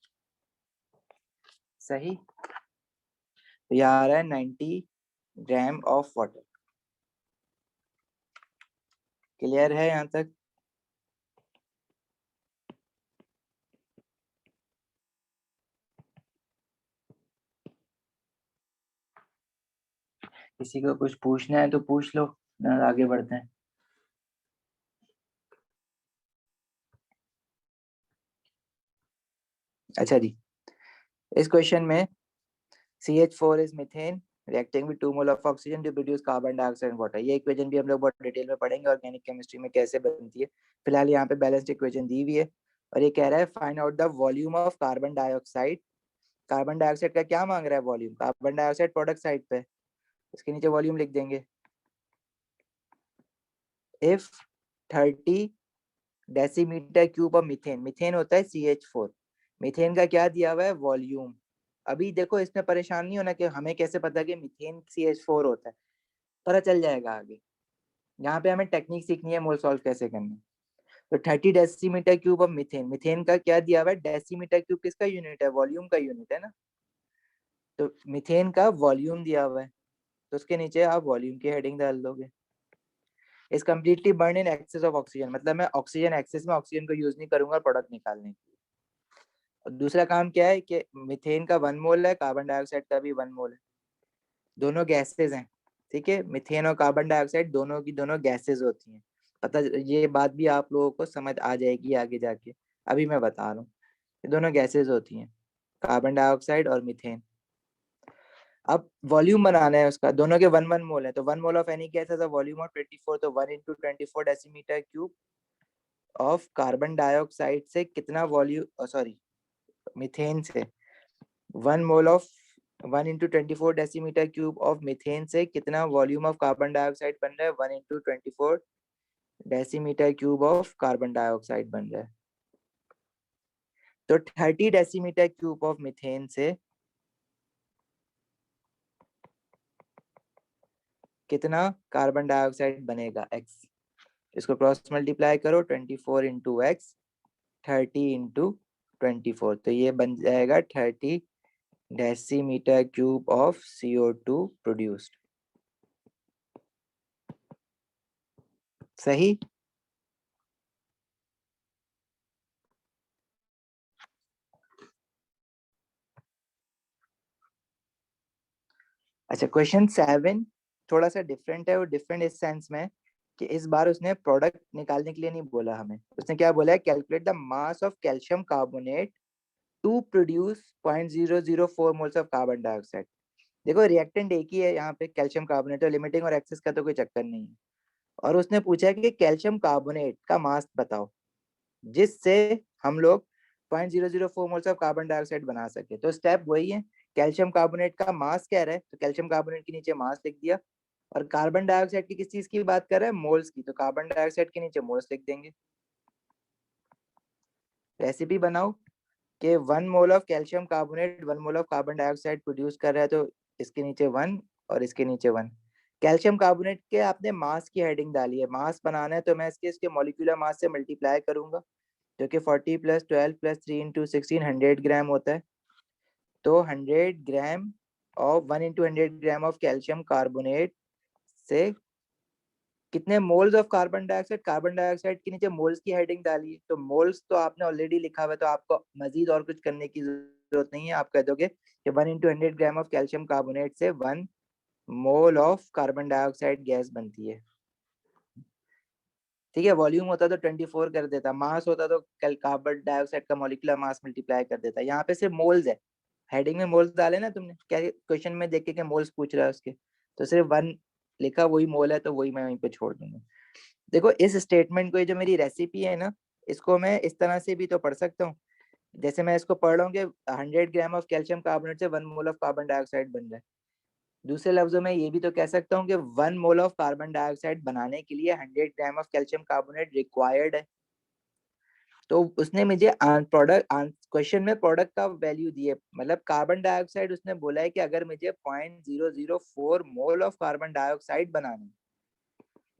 S1: सही, तो यह आ रहा है 90 ग्राम ऑफ वाटर। क्लियर है यहाँ तक? किसी को कुछ पूछना है तो पूछ लो, ना आगे बढ़ते हैं। अच्छा जी, इस क्वेश्चन में CH4 is methane reacting with 2 mole of oxygen to produce carbon dioxide and water। ये इक्वेशन भी हम लोग बहुत डिटेल में पढ़ेंगे ऑर्गेनिक केमिस्ट्री में कैसे बनती है। फिलहाल यहाँ पे बैलेंस्ड इक्वेशन दी हुई है और ये कह रहा है find out the volume of carbon dioxide. Carbon dioxide का क्या मांग रहा है? Volume. Carbon dioxide product side पे, इसके नीचे वॉल्यूम लिख देंगे। If 30 decimetre cube of methane, methane होता है CH4, मीथेन का क्या दिया हुआ है? वॉल्यूम। अभी देखो इसमें परेशान नहीं होना कि हमें कैसे पता कि मीथेन CH4 होता है, पता चल जाएगा आगे। यहाँ पे हमें टेक्निक सीखनी है मोल सॉल्व कैसे करना है। तो 30 decimetre cube of methane, methane का क्या दिया हुआ है? डेसीमीटर क्यूब किसका यूनिट है? वॉल्यूम का यूनिट है ना। तो मीथेन का वॉल्यूम दिया हुआ है, तो उसके नीचे आप वॉल्यूम की हेडिंग डाल दोगे। Is completely burn in excess of oxygen, मतलब मैं ऑक्सीजन एक्सेस में ऑक्सीजन को यूज नहीं करूंगा प्रोडक्ट निकालने के लिए। और दूसरा काम क्या है कि मीथेन का 1 मोल है, कार्बन डाइऑक्साइड का भी 1 मोल है, दोनों गैसेज हैं। ठीक है, मीथेन और कार्बन डाइऑक्साइड दोनों की दोनों गैसेज होती हैं। पता, ये बात भी आप लोगों को समझ आ जाएगी आगे जाके, अभी मैं बता रहा हूँ। ये दोनों गैसेज होती हैं, कार्बन डाइऑक्साइड और मीथेन। अब वॉल्यूम बनाना है उसका, दोनों के 1 1 मोल है, तो 1 mole of any gas has a volume of 24, तो 1 into 24 decimetre cube of carbon dioxide से कितना वॉल्यूम, सॉरी मीथेन से 1 mole of 1 into 24 decimetre cube of methane से कितना वॉल्यूम ऑफ कार्बन डाइऑक्साइड बन रहा है? 1 into 24 decimetre cube of carbon dioxide बन रहा है। तो 30 डेसीमीटर क्यूब ऑफ मीथेन से कितना कार्बन डाइऑक्साइड बनेगा? x, इसको क्रॉस मल्टीप्लाई करो, 24 into x, 30 into 24, तो ये बन जाएगा 30 decimetre cube of CO2 produced. सही। अच्छा, क्वेश्चन 7 थोड़ा सा डिफरेंट है, और डिफरेंट इस सेंस में कि इस बार उसने प्रोडक्ट निकालने के लिए नहीं बोला हमें, उसने क्या बोला है? Calculate the mass of calcium carbonate to produce 0.004 moles of carbon dioxide. देखो रिएक्टेंट एक ही है यहाँ पे, कैल्शियम कार्बोनेट, तो लिमिटिंग और एक्सेस का तो कोई चक्कर नहीं है। और उसने पूछा है कि कैल्शियम कार्बोनेट का मास बताओ जिससे हम लोग 0.004 मोल्स ऑफ कार्बन डाइऑक्साइड बना सके। तो स्टेप वही है, कैल्शियम कार्बोनेट का मास कह रहा है, तो कैल्शियम कार्बोनेट के नीचे मास लिख दिया। और कार्बन डाइऑक्साइड की किस चीज की बात कर रहा है? मोल्स की, तो कार्बन डाइऑक्साइड के नीचे मोल्स लिख देंगे। रेसिपी बनाओ कि 1 mole of calcium carbonate 1 mole of carbon dioxide produce कर रहा है, तो इसके नीचे 1 और इसके नीचे 1। कैल्शियम कार्बोनेट के आपने मास की हेडिंग डाली है, मास बनाना है तो मैं इसके मॉलिक्यूलर मास से मल्टीप्लाई करूंगा, जो कि 40 + 12 + 3 into 16 100 ग्राम होता है। तो 100 gram of 1 into 100 gram of calcium carbonate से कितने moles of carbon dioxide? Carbon dioxide के नीचे मोल्स की हेडिंग डाली, तो मोल्स तो आपने ऑलरेडी लिखा हुआ है, तो आपको मजीद और कुछ करने की जरूरत नहीं है। आप कह दोगे कि 1 into 100 gram of calcium carbonate से 1 mole of carbon dioxide gas बनती है। ठीक है, वॉल्यूम होता तो 24 कर देता, मास होता तो कार्बन डाइऑक्साइड का मॉलिक्यूलर मास मल्टीप्लाई कर देता। यहाँ पे सिर्फ मोल्स है, हेडिंग में मोल्स डाले ना तुमने, क्या क्वेश्चन में देख के मोल्स पूछ रहा है उसके, तो सिर्फ 1 लिखा, वही मोल है, तो वही मैं वहीं पे छोड़ दूंगा। देखो इस स्टेटमेंट को, ये जो मेरी रेसिपी है ना, इसको मैं इस तरह से भी तो पढ़ सकता हूँ, जैसे मैं इसको पढ़ रहा हूँ कि 100 ग्राम ऑफ कैल्शियम कार्बोनेट से 1 मोल ऑफ कार्बन डाइऑक्साइड बन रहा है। दूसरे लफ्जों में ये भी तो कह सकता हूँ कि 1 मोल ऑफ कार्बन डाइऑक्साइड बनाने के लिए 100 ग्राम ऑफ कैल्शियम कार्बोनेट रिक्वायर्ड है। तो उसने मुझे प्रोडक्ट क्वेश्चन में प्रोडक्ट का वैल्यू दिए, मतलब कार्बन डाइऑक्साइड उसने बोला है कि अगर मुझे 0.004 मोल ऑफ कार्बन डाइऑक्साइड बनाना है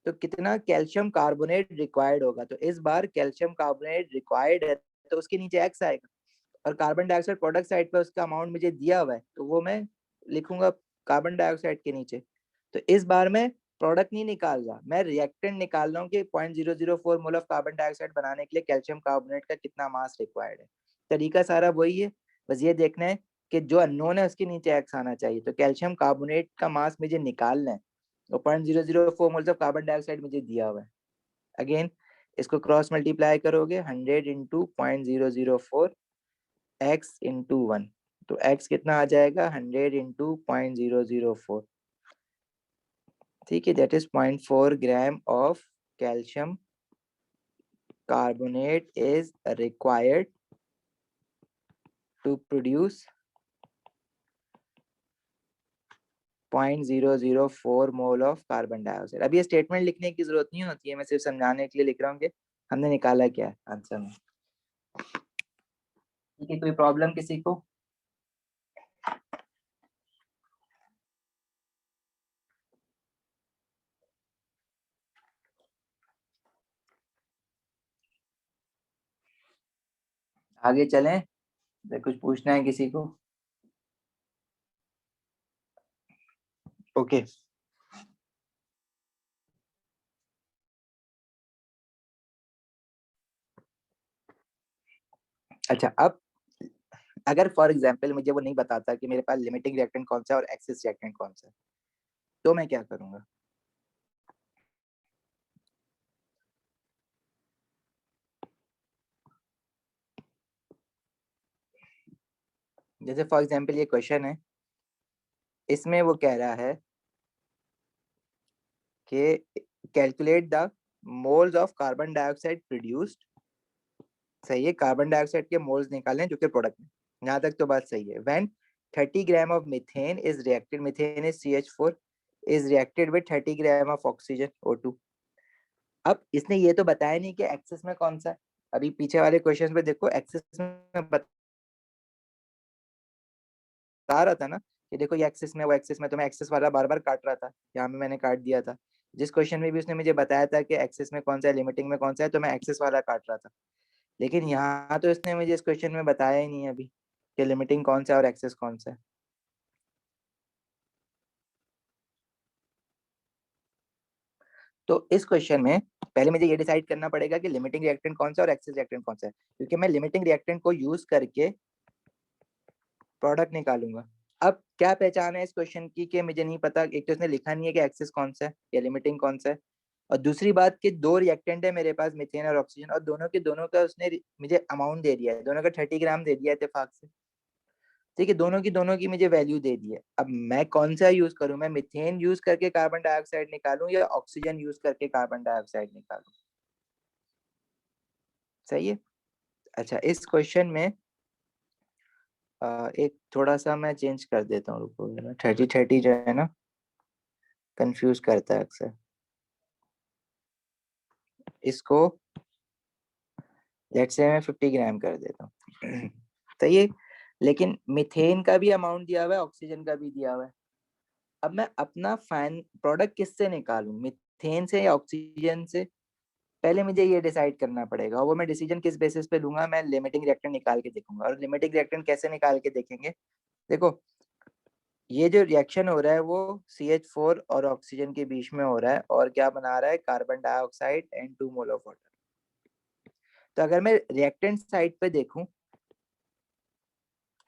S1: तो कितना कैल्शियम कार्बोनेट रिक्वायर्ड होगा। तो इस बार कैल्शियम कार्बोनेट रिक्वायर्ड है, तो उसके नीचे एक्स आएगा, और कार्बन डाइऑक्साइड प्रोडक्ट साइड पर उसका अमाउंट मुझे दिया हुआ है, तो वो मैं लिखूंगा कार्बन डाइऑक्साइड के नीचे। तो इस बार मैं प्रोडक्ट नहीं निकाल रहा, मैं रिएक्टेंट निकाल रहा हूँ कि 0.004 मोल ऑफ कार्बन डाइऑक्साइड बनाने के लिए कैल्शियम कार्बोनेट का कितना मास रिक्वायर्ड है। तरीका सारा वही है, बस ये देखना है कि जो अननोन है उसके नीचे एक्स आना चाहिए। तो कैल्शियम कार्बोनेट का मास मुझे निकालना है, तो 0.004 मोल्स ऑफ कार्बन डाइऑक्साइड मुझे दिया हुआ है। अगेन इसको क्रॉस मल्टीप्लाई करोगे, 100 into 0.004 x into 1, तो x कितना आ जाएगा? 100 into 0.004, ठीक है, that is 0.4 gram of calcium carbonate is required to produce 0.004 mole of carbon dioxide. अब ये स्टेटमेंट लिखने की जरूरत नहीं होती है, मैं सिर्फ समझाने के लिए लिख रहा हूँ कि हमने निकाला क्या है आंसर में। ठीक है, कोई प्रॉब्लम किसी को? आगे चलें, कुछ पूछना है किसी को? ओके अच्छा, अब अगर फॉर एग्जांपल मुझे वो नहीं बताता कि मेरे पास लिमिटिंग रिएक्टेंट कौन सा है और एक्सेस रिएक्टेंट कौन सा है, तो मैं क्या करूंगा? जैसे फॉर एग्जांपल ये क्वेश्चन है, इसमें वो कह रहा है कि calculate the moles of carbon dioxide produced. सही है, कार्बन डाइऑक्साइड के मोल्स निकालें जो कि प्रोडक्ट में। यहाँ तक तो बात सही है। When 30 gram of methane is reacted, methane is CH4, is reacted with 30 gram of oxygen O2। अब इसने ये तो बताया नहीं कि एक्सेस में कौन सा है। अभी पीछे वाले क्वेश्चन पे देखो, एक्सेस में बता रहा था ना कि देखो ये एक्सेस में, वो एक्सेस में, तो मैं एक्सेस वाला बार बार काट रहा था, यहाँ में मैंने काट दिया था। जिस क्वेश्चन में भी उसने मुझे बताया था कि एक्सेस में कौन सा है, लिमिटिंग में कौन सा है, तो मैं एक्सेस वाला काट रहा था। लेकिन यहाँ तो इसने मुझे इस क्वेश्चन में बताया ही नहीं है अभी कि लिमिटिंग कौन सा है और एक्सेस कौन सा है। तो इस क्वेश्चन में पहले मुझे ये डिसाइड करना पड़ेगा कि लिमिटिंग रिएक्टेंट कौन सा और एक्सेस रिएक्टेंट कौन सा है, क्योंकि मैं लिमिटिंग रिएक्टेंट को यूज करके प्रोडक्ट निकालूंगा। अब क्या पहचान है इस क्वेश्चन की कि मुझे नहीं पता, एक तो इसने लिखा नहीं है कि एक्सेस कौन सा है या लिमिटिंग कौन सा है, और दूसरी बात कि दो रिएक्टेंट है मेरे पास, मीथेन और ऑक्सीजन, और दोनों के दोनों का उसने मुझे अमाउंट दे दिया है, दोनों का 30 ग्राम दे दिया है इत्तेफाक से। ठीक है, दोनों की मुझे वैल्यू दे दी है। अब मैं कौन सा यूज करूं, मैं मीथेन यूज करके कार्बन डाइऑक्साइड निकालूं या ऑक्सीजन यूज करके कार्बन डाइऑक्साइड निकालूं? सही है। अच्छा, इस क्वेश्चन में एक थोड़ा सा मैं चेंज कर देता हूँ, रुको जरा। 30-30 जो है ना, कंफ्यूज करता है अक्सर। इसको लेट्स से मैं 50 ग्राम कर देता हूँ। तो ये, लेकिन मीथेन का भी अमाउंट दिया हुआ है, ऑक्सीजन का भी दिया हुआ है। अब मैं अपना फाइन प्रोडक्ट किससे निकालूं, मीथेन से या ऑक्सीजन से? पहले मुझे ये डिसाइड करना पड़ेगा, और वो मैं डिसीजन किस बेसिस पे लूंगा? मैं लिमिटिंग रिएक्टेंट निकाल के देखूंगा। और लिमिटिंग रिएक्टेंट कैसे निकाल के देखेंगे? देखो, ये जो रिएक्शन हो रहा है वो CH4 और ऑक्सीजन के बीच में हो रहा है, और क्या बना रहा है? Carbon dioxide and 2 mole of water. तो अगर मैं रिएक्टेंट साइड पे देखूं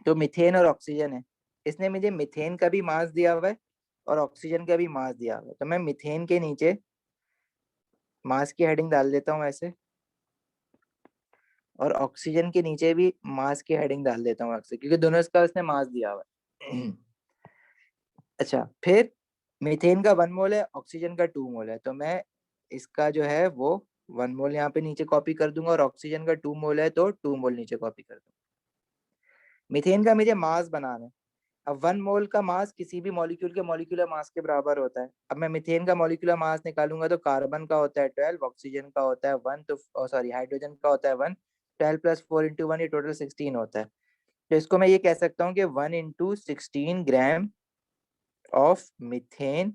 S1: तो मीथेन और ऑक्सीजन है। इसने मुझे मीथेन का भी मास दिया हुआ है और ऑक्सीजन का भी मास दिया हुआ है, तो मैं मीथेन के नीचे मास की हेडिंग डाल देता हूँ ऐसे, और ऑक्सीजन के नीचे भी मास की हेडिंग डाल देता हूँ अक्सर, क्योंकि दोनों इसका उसने मास दिया हुआ है। अच्छा, फिर मीथेन का 1 मोल है, ऑक्सीजन का 2 मोल है, तो मैं इसका जो है वो 1 मोल यहाँ पे नीचे कॉपी कर दूंगा, और ऑक्सीजन का 2 मोल है तो 2 मोल नीचे कॉपी कर दूंगा। मीथेन का मुझे मास बनाना है। अब 1 मोल का मास किसी भी मॉलिक्यूल के मॉलिक्यूलर मास के बराबर होता है। अब मैं मीथेन का मॉलिक्यूलर मास निकालूंगा तो कार्बन का होता है 12, ऑक्सीजन का होता है 1, तो सॉरी हाइड्रोजन का होता है 1। 12 प्लस 4 इंटू 1, ये टोटल 16 होता है। तो इसको मैं ये कह सकता हूँ कि 1 इंटू 16 ग्राम ऑफ मीथेन।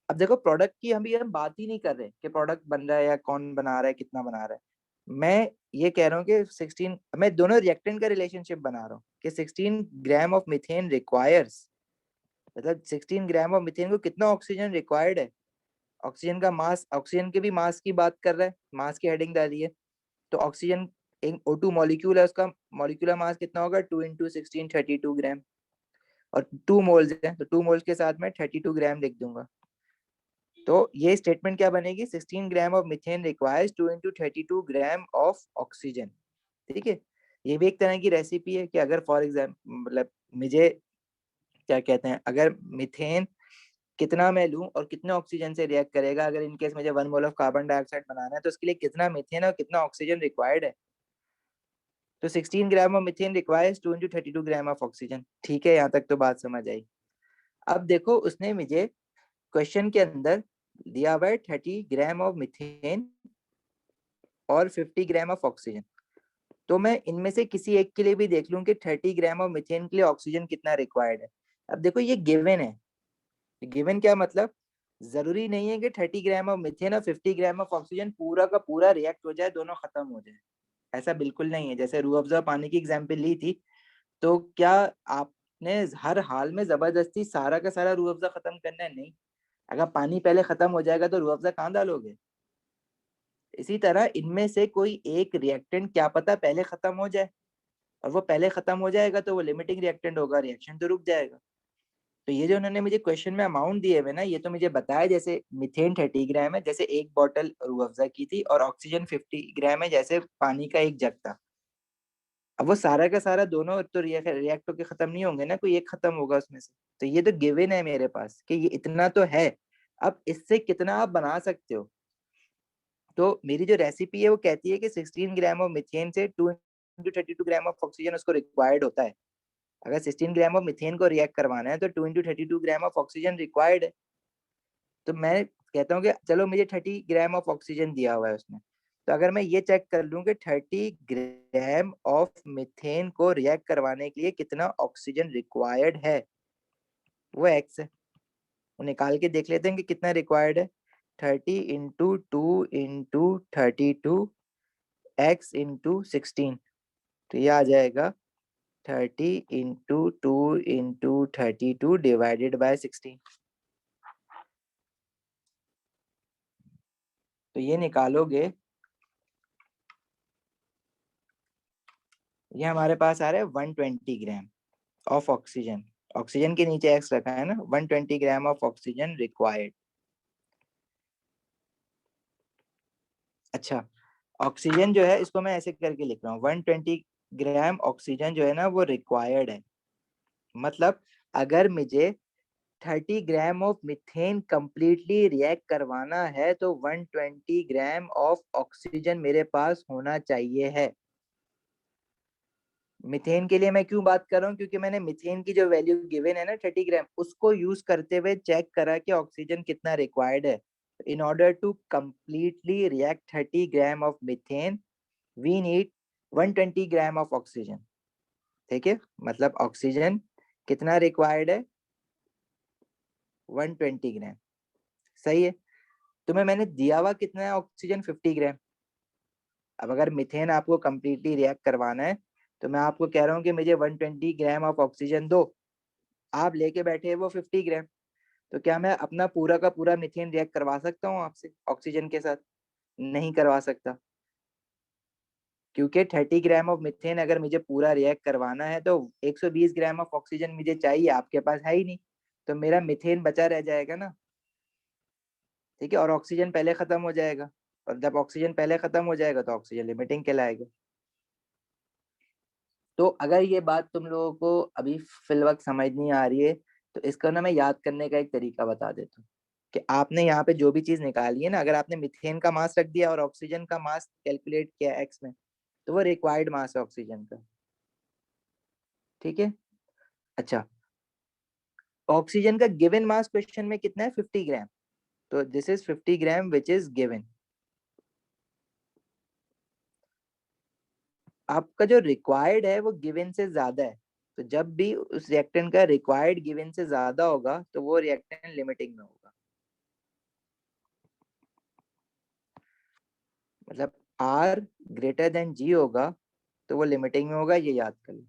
S1: अब देखो, प्रोडक्ट की हम बात ही नहीं कर रहे कि प्रोडक्ट बन रहा है या कौन बना रहा है, कितना बना रहा है। मैं ये कह रहा हूँ कि 16, मैं दोनों रिएक्टेंट का रिलेशनशिप बना रहा हूँ कि 16 ग्राम ऑफ मीथेन रिक्वायर्स, मतलब 16 ग्राम ऑफ मीथेन को कितना ऑक्सीजन रिक्वायर्ड है। ऑक्सीजन का मास, ऑक्सीजन के भी मास की बात कर रहा है, मास की हेडिंग डाली है। तो ऑक्सीजन एक O2 मॉलिक्यूल है, उसका मॉलिक्यूलर मास कितना होगा? 2 इंटू 16, 32 ग्राम। और 2 मोल्स है, तो 2 मोल्स के साथ मैं 32 ग्राम लिख दूंगा। तो ये स्टेटमेंट क्या बनेगी? 16 ग्राम of methane requires 2 into 32 gram of oxygen. ठीक है, ये भी एक तरह की रेसिपी है कि अगर फॉर एग्जाम्पल, मतलब मुझे क्या कहते हैं, अगर मीथेन कितना मैं लूं और कितने ऑक्सीजन से रिएक्ट करेगा, अगर इनकेस मुझे 1 मोल ऑफ कार्बन डाइऑक्साइड बनाना है तो उसके लिए कितना मीथेन और कितना ऑक्सीजन रिक्वायर्ड है। तो 16 ग्राम of methane requires 2 into 32 gram of oxygen. ठीक है, यहाँ तक तो बात समझ आई। अब देखो उसने मुझे क्वेश्चन के अंदर दिया हुआ है 30 ग्राम ऑफ मीथेन और 50 ग्राम ऑफ ऑक्सीजन। तो मैं इनमें से किसी एक के लिए भी देख लूं कि 30 ग्राम ऑफ मीथेन के लिए ऑक्सीजन कितना रिक्वायर्ड है। अब देखो ये गिवन है। गिवन क्या मतलब, जरूरी नहीं है कि 30 ग्राम ऑफ मीथेन और 50 ग्राम ऑफ ऑक्सीजन पूरा का पूरा रिएक्ट हो जाए, दोनों खत्म हो जाए। ऐसा बिल्कुल नहीं है। जैसे रूह अफ़ज़ा पानी की एग्जांपल ली थी, तो क्या आपने हर हाल में जबरदस्ती सारा का सारा रूह अफ़ज़ा खत्म करना है? नहीं। अगर पानी पहले खत्म हो जाएगा तो रूह अफ़ज़ा कहाँ डालोगे? इसी तरह इनमें से कोई एक रिएक्टेंट क्या पता पहले खत्म हो जाए, और वो पहले खत्म हो जाएगा तो वो लिमिटिंग रिएक्टेंट होगा, रिएक्शन तो रुक जाएगा। तो ये जो उन्होंने मुझे क्वेश्चन में अमाउंट दिए हुए ना, ये तो मुझे बताया जैसे मीथेन 30 ग्राम है, जैसे एक बॉटल रूह अफ़ज़ा की थी, और ऑक्सीजन 50 ग्राम है, जैसे पानी का एक जग था। अब वो सारा का सारा दोनों तो रिएक्ट होके खत्म नहीं होंगे ना, कोई एक खत्म होगा उसमें से। तो ये तो गिवन है मेरे पास कि ये इतना तो है। अब इससे कितना आप बना सकते हो? तो मेरी जो रेसिपी है वो कहती है कि 16 ग्राम ऑफ मीथेन से 2 into 32 ग्राम ऑफ ऑक्सीजन उसको रिक्वायर्ड होता है। अगर 16 ग्राम ऑफ मीथेन को रिएक्ट करवाना है तो 2 into 32 gram of oxygen required है। तो मैं कहता हूँ कि चलो मुझे 30 ग्राम ऑफ ऑक्सीजन दिया हुआ है उसमें, तो अगर मैं ये चेक कर लूँ कि 30 ग्राम ऑफ मीथेन को रिएक्ट करवाने के लिए कितना ऑक्सीजन रिक्वायर्ड है, वो एक्स है। वो निकाल के देख लेते हैं कि कितना रिक्वायर्ड है। 30 इंटू 2 इंटू 32 एक्स इंटू 16, तो ये आ जाएगा 30 इंटू 2 इंटू 32 डिवाइडेड बाय 16। तो ये निकालोगे, ये हमारे पास आ रहा है 120 ग्राम ऑफ ऑक्सीजन। ऑक्सीजन के नीचे एक्स रखा है ना, 120 ग्राम ऑफ ऑक्सीजन रिक्वायर्ड। अच्छा, ऑक्सीजन जो है इसको मैं ऐसे करके लिख रहा हूँ, 120 ग्राम ऑक्सीजन जो है ना वो रिक्वायर्ड है। मतलब अगर मुझे 30 gram of methane completely react करवाना है तो 120 ग्राम ऑफ ऑक्सीजन मेरे पास होना चाहिए है। मीथेन के लिए मैं क्यों बात कर रहा हूँ, क्योंकि मैंने मीथेन की जो वैल्यू गिवन है ना 30 ग्राम, उसको यूज करते हुए चेक करा कि ऑक्सीजन कितना रिक्वायर्ड है। In order to completely react 30 gram of methane we need 120 gram of oxygen. ठीक है, मतलब ऑक्सीजन कितना रिक्वायर्ड है, 120 ग्राम। सही है। तुम्हें मैंने दिया हुआ कितना है ऑक्सीजन, 50 ग्राम। अब अगर मीथेन आपको कंप्लीटली रिएक्ट करवाना है तो मैं आपको कह रहा हूँ कि मुझे 120 ग्राम ऑफ ऑक्सीजन दो, आप लेके बैठे वो 50 ग्राम। तो क्या मैं अपना पूरा का पूरा मीथेन रिएक्ट करवा सकता हूँ आपसे ऑक्सीजन के साथ? नहीं करवा सकता, क्योंकि 30 ग्राम ऑफ मीथेन अगर मुझे पूरा रिएक्ट करवाना है तो 120 ग्राम ऑफ ऑक्सीजन मुझे चाहिए, आपके पास है ही नहीं। तो मेरा मीथेन बचा रह जाएगा ना। ठीक है, और ऑक्सीजन पहले खत्म हो जाएगा, और जब ऑक्सीजन पहले खत्म हो जाएगा तो ऑक्सीजन लिमिटिंग कहलाएगा। तो अगर ये बात तुम लोगों को अभी फिल वक्त समझ नहीं आ रही है, तो इसका ना मैं याद करने का एक तरीका बता देता हूँ कि आपने यहाँ पे जो भी चीज निकाली है ना, अगर आपने मीथेन का मास रख दिया और ऑक्सीजन का मास कैलकुलेट किया एक्स में, तो वो रिक्वायर्ड मास है ऑक्सीजन का। ठीक है। अच्छा, ऑक्सीजन का गिवन मास क्वेश्चन में कितना है, 50 ग्राम। तो this is 50 gram which is given. आपका जो रिक्वायर्ड है वो गिवन से ज्यादा है। तो जब भी उस रिएक्टेंट का रिक्वायर्ड गिवन से ज्यादा होगा तो वो रिएक्टेंट लिमिटिंग में होगा। मतलब R ग्रेटर देन G होगा तो वो लिमिटिंग में होगा, ये याद कर लो।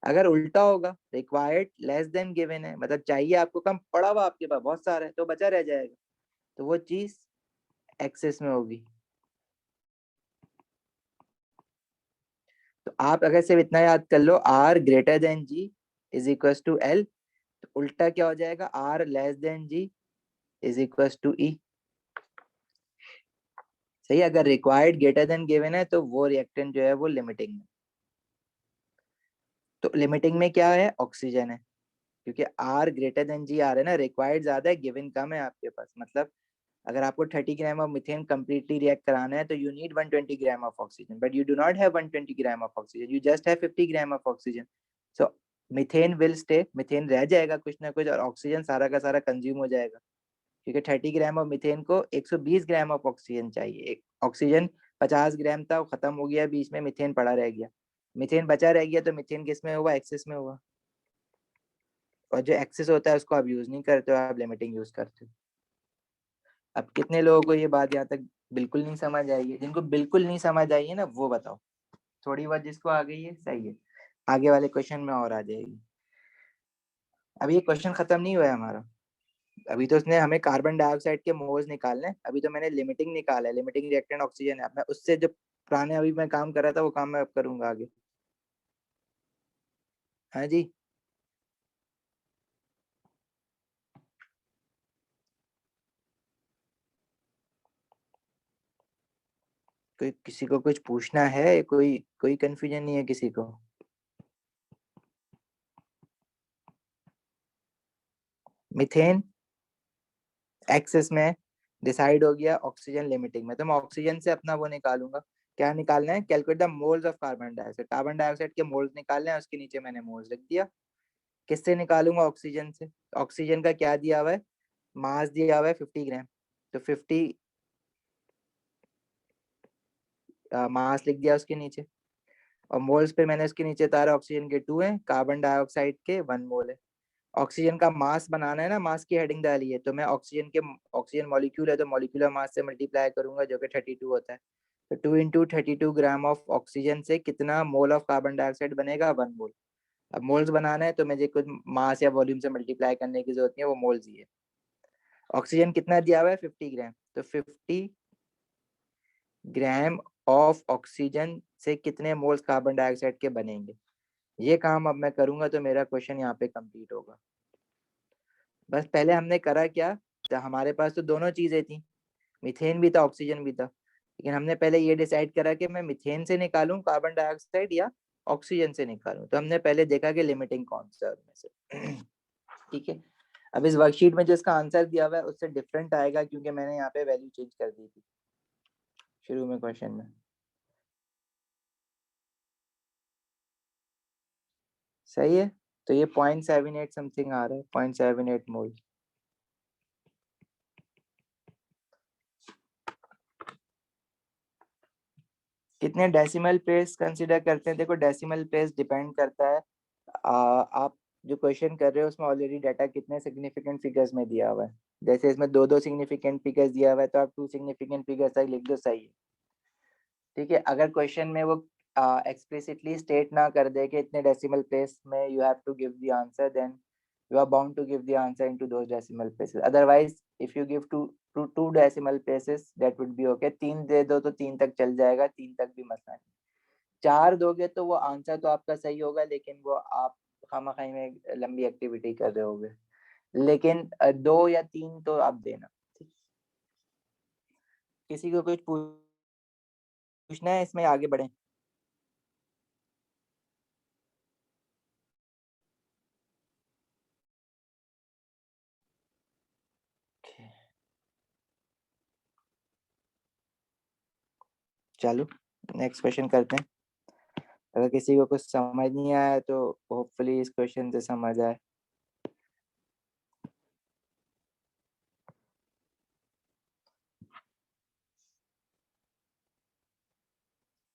S1: अगर उल्टा होगा, रिक्वायर्ड लेस देन गिवन है, मतलब चाहिए आपको कम, पड़ा हुआ आपके पास बहुत सारा है तो बचा रह जाएगा, तो वो चीज एक्सेस में होगी। तो आप अगर सिर्फ इतना याद कर लो, R greater than G is equal to L, तो उल्टा क्या हो जाएगा, R less than G is equal to E। सही, अगर रिक्वायर्ड ग्रेटर देन गिवन है तो वो रिएक्टेंट जो है वो लिमिटिंग में। तो लिमिटिंग में क्या है, ऑक्सीजन है। क्योंकि R ग्रेटर देन G आ रहा है ना, रिक्वायर्ड ज्यादा है, गिवन कम है आपके पास। मतलब अगर आपको 30 gram of methane completely react कराना है तो you need 120 gram of oxygen, but you do not have 120 gram of oxygen, you just have 50 gram of oxygen. So methane will stay, methane रह जाएगा कुछ ना कुछ, और ऑक्सीजन सारा का सारा कंज्यूम हो जाएगा, क्योंकि 30 ग्राम ऑफ मीथेन को 120 ग्राम ऑफ ऑक्सीजन चाहिए। एक ऑक्सीजन 50 ग्राम था, वो खत्म हो गया, बीच में मीथेन पड़ा रह गया, मीथेन बचा रह गया, तो मीथेन किस में हुआ, एक्सेस में हुआ। और जो एक्सेस होता है उसको आप यूज नहीं करते हो, आप लिमिटिंग यूज करते हो। अब कितने लोगों को ये बात यहाँ तक बिल्कुल नहीं समझ आई है? जिनको बिल्कुल नहीं समझ आई है ना वो बताओ। थोड़ी बहुत जिसको आ गई है सही है, आगे वाले क्वेश्चन में और आ जाएगी। अभी ये क्वेश्चन खत्म नहीं हुआ है हमारा। अभी तो उसने हमें कार्बन डाइऑक्साइड के मोल्स निकालने हैं, अभी तो मैंने लिमिटिंग निकाला है, लिमिटिंग रिएक्टेंट ऑक्सीजन है। मैं उससे जो पुराने अभी मैं काम कर रहा था वो काम मैं अब करूंगा आगे। हाँ जी। कोई किसी को कुछ पूछना है? कोई कोई कंफ्यूजन नहीं है किसी को? मीथेन एक्सेस में डिसाइड हो गया, ऑक्सीजन लिमिटिंग में, तो मैं ऑक्सीजन से अपना वो निकालूंगा। क्या निकालना है? Calculate the moles of carbon dioxide, carbon dioxide के मोल्स निकालने हैं, उसके नीचे मैंने मोल्स लिख दिया। किससे निकालूंगा? ऑक्सीजन से। ऑक्सीजन का क्या दिया हुआ है? मास दिया हुआ है 50 ग्राम, तो 50 मास लिख दिया उसके नीचे। और मोल्स पे मैंने उसके नीचे उतारा, ऑक्सीजन के 2 है, कार्बन डाइऑक्साइड के 1 मोल है। ऑक्सीजन का मास बनाना है ना, मास की हेडिंग डाली है, तो मैं ऑक्सीजन मॉलिक्यूल है तो मॉलिक्यूलर मास से मल्टीप्लाई करूंगा, जो कि 32 होता है। तो 2 × 32 ग्राम ऑफ ऑक्सीजन से कितना मोल ऑफ कार्बन डाइऑक्साइड बनेगा? 1 मोल। अब मोल्स बनाना है तो मुझे कुछ मास या वॉल्यूम से मल्टीप्लाई करने की जरूरत नहीं है, वो मोल्स ही है। ऑक्सीजन कितना दिया हुआ है? 50 ग्राम, तो 50 ग्राम ऑफ ऑक्सीजन से कितने मोल्स कार्बन डाइऑक्साइड के बनेंगे? ये काम अब मैं करूंगा तो मेरा क्वेश्चन यहाँ पे कंप्लीट होगा। बस पहले हमने करा क्या, तो हमारे पास तो दोनों चीजें थी, मीथेन भी था, ऑक्सीजन भी था, लेकिन हमने पहले ये डिसाइड करा कि मैं मीथेन से निकालूं कार्बन डाइऑक्साइड या ऑक्सीजन से निकालूं। तो हमने पहले देखा कि लिमिटिंग कौन सा है उनमें से। ठीक है। अब इस वर्कशीट में जो इसका आंसर दिया हुआ है उससे डिफरेंट आएगा, क्योंकि मैंने यहाँ पे वैल्यू चेंज कर दी थी शुरू में क्वेश्चन में। सही है। तो ये 0.78 समथिंग आ रहा है, 0.78 मोल। कितने डेसिमल प्लेस कंसीडर करते हैं? देखो डेसिमल प्लेस डिपेंड करता है, आप जो क्वेश्चन कर रहे हो उसमें ऑलरेडी डाटा कितने सिग्निफिकेंट फिगर्स में दिया हुआ है। जैसे इसमें दो दो सिग्निफिकेंट फिगर्स दिया हुआ है तो आप 2 सिग्निफिकेंट फिगर्स तक लिख दो, सही है। ठीक है। अगर क्वेश्चन में वो एक्सप्लिसिटली स्टेट ना कर दे कि इतने डेसिमल प्लेस में you have to give the answer, then you are bound to give the answer into those decimal places. Otherwise, if you give two decimal places, that would be okay. 3 दे दो तो 3 तक चल जाएगा, 3 तक भी मसला नहीं। 4 दोगे तो वो आंसर तो आपका सही होगा, लेकिन वो आप खामखाई में लंबी एक्टिविटी कर रहे होगे। लेकिन 2 या 3 तो आप देना। किसी को कुछ पूछना है इसमें, आगे बढ़े? चलो नेक्स्ट क्वेश्चन करते हैं। अगर किसी को कुछ समझ नहीं आया तो होपफुली इस क्वेश्चन से समझ आए।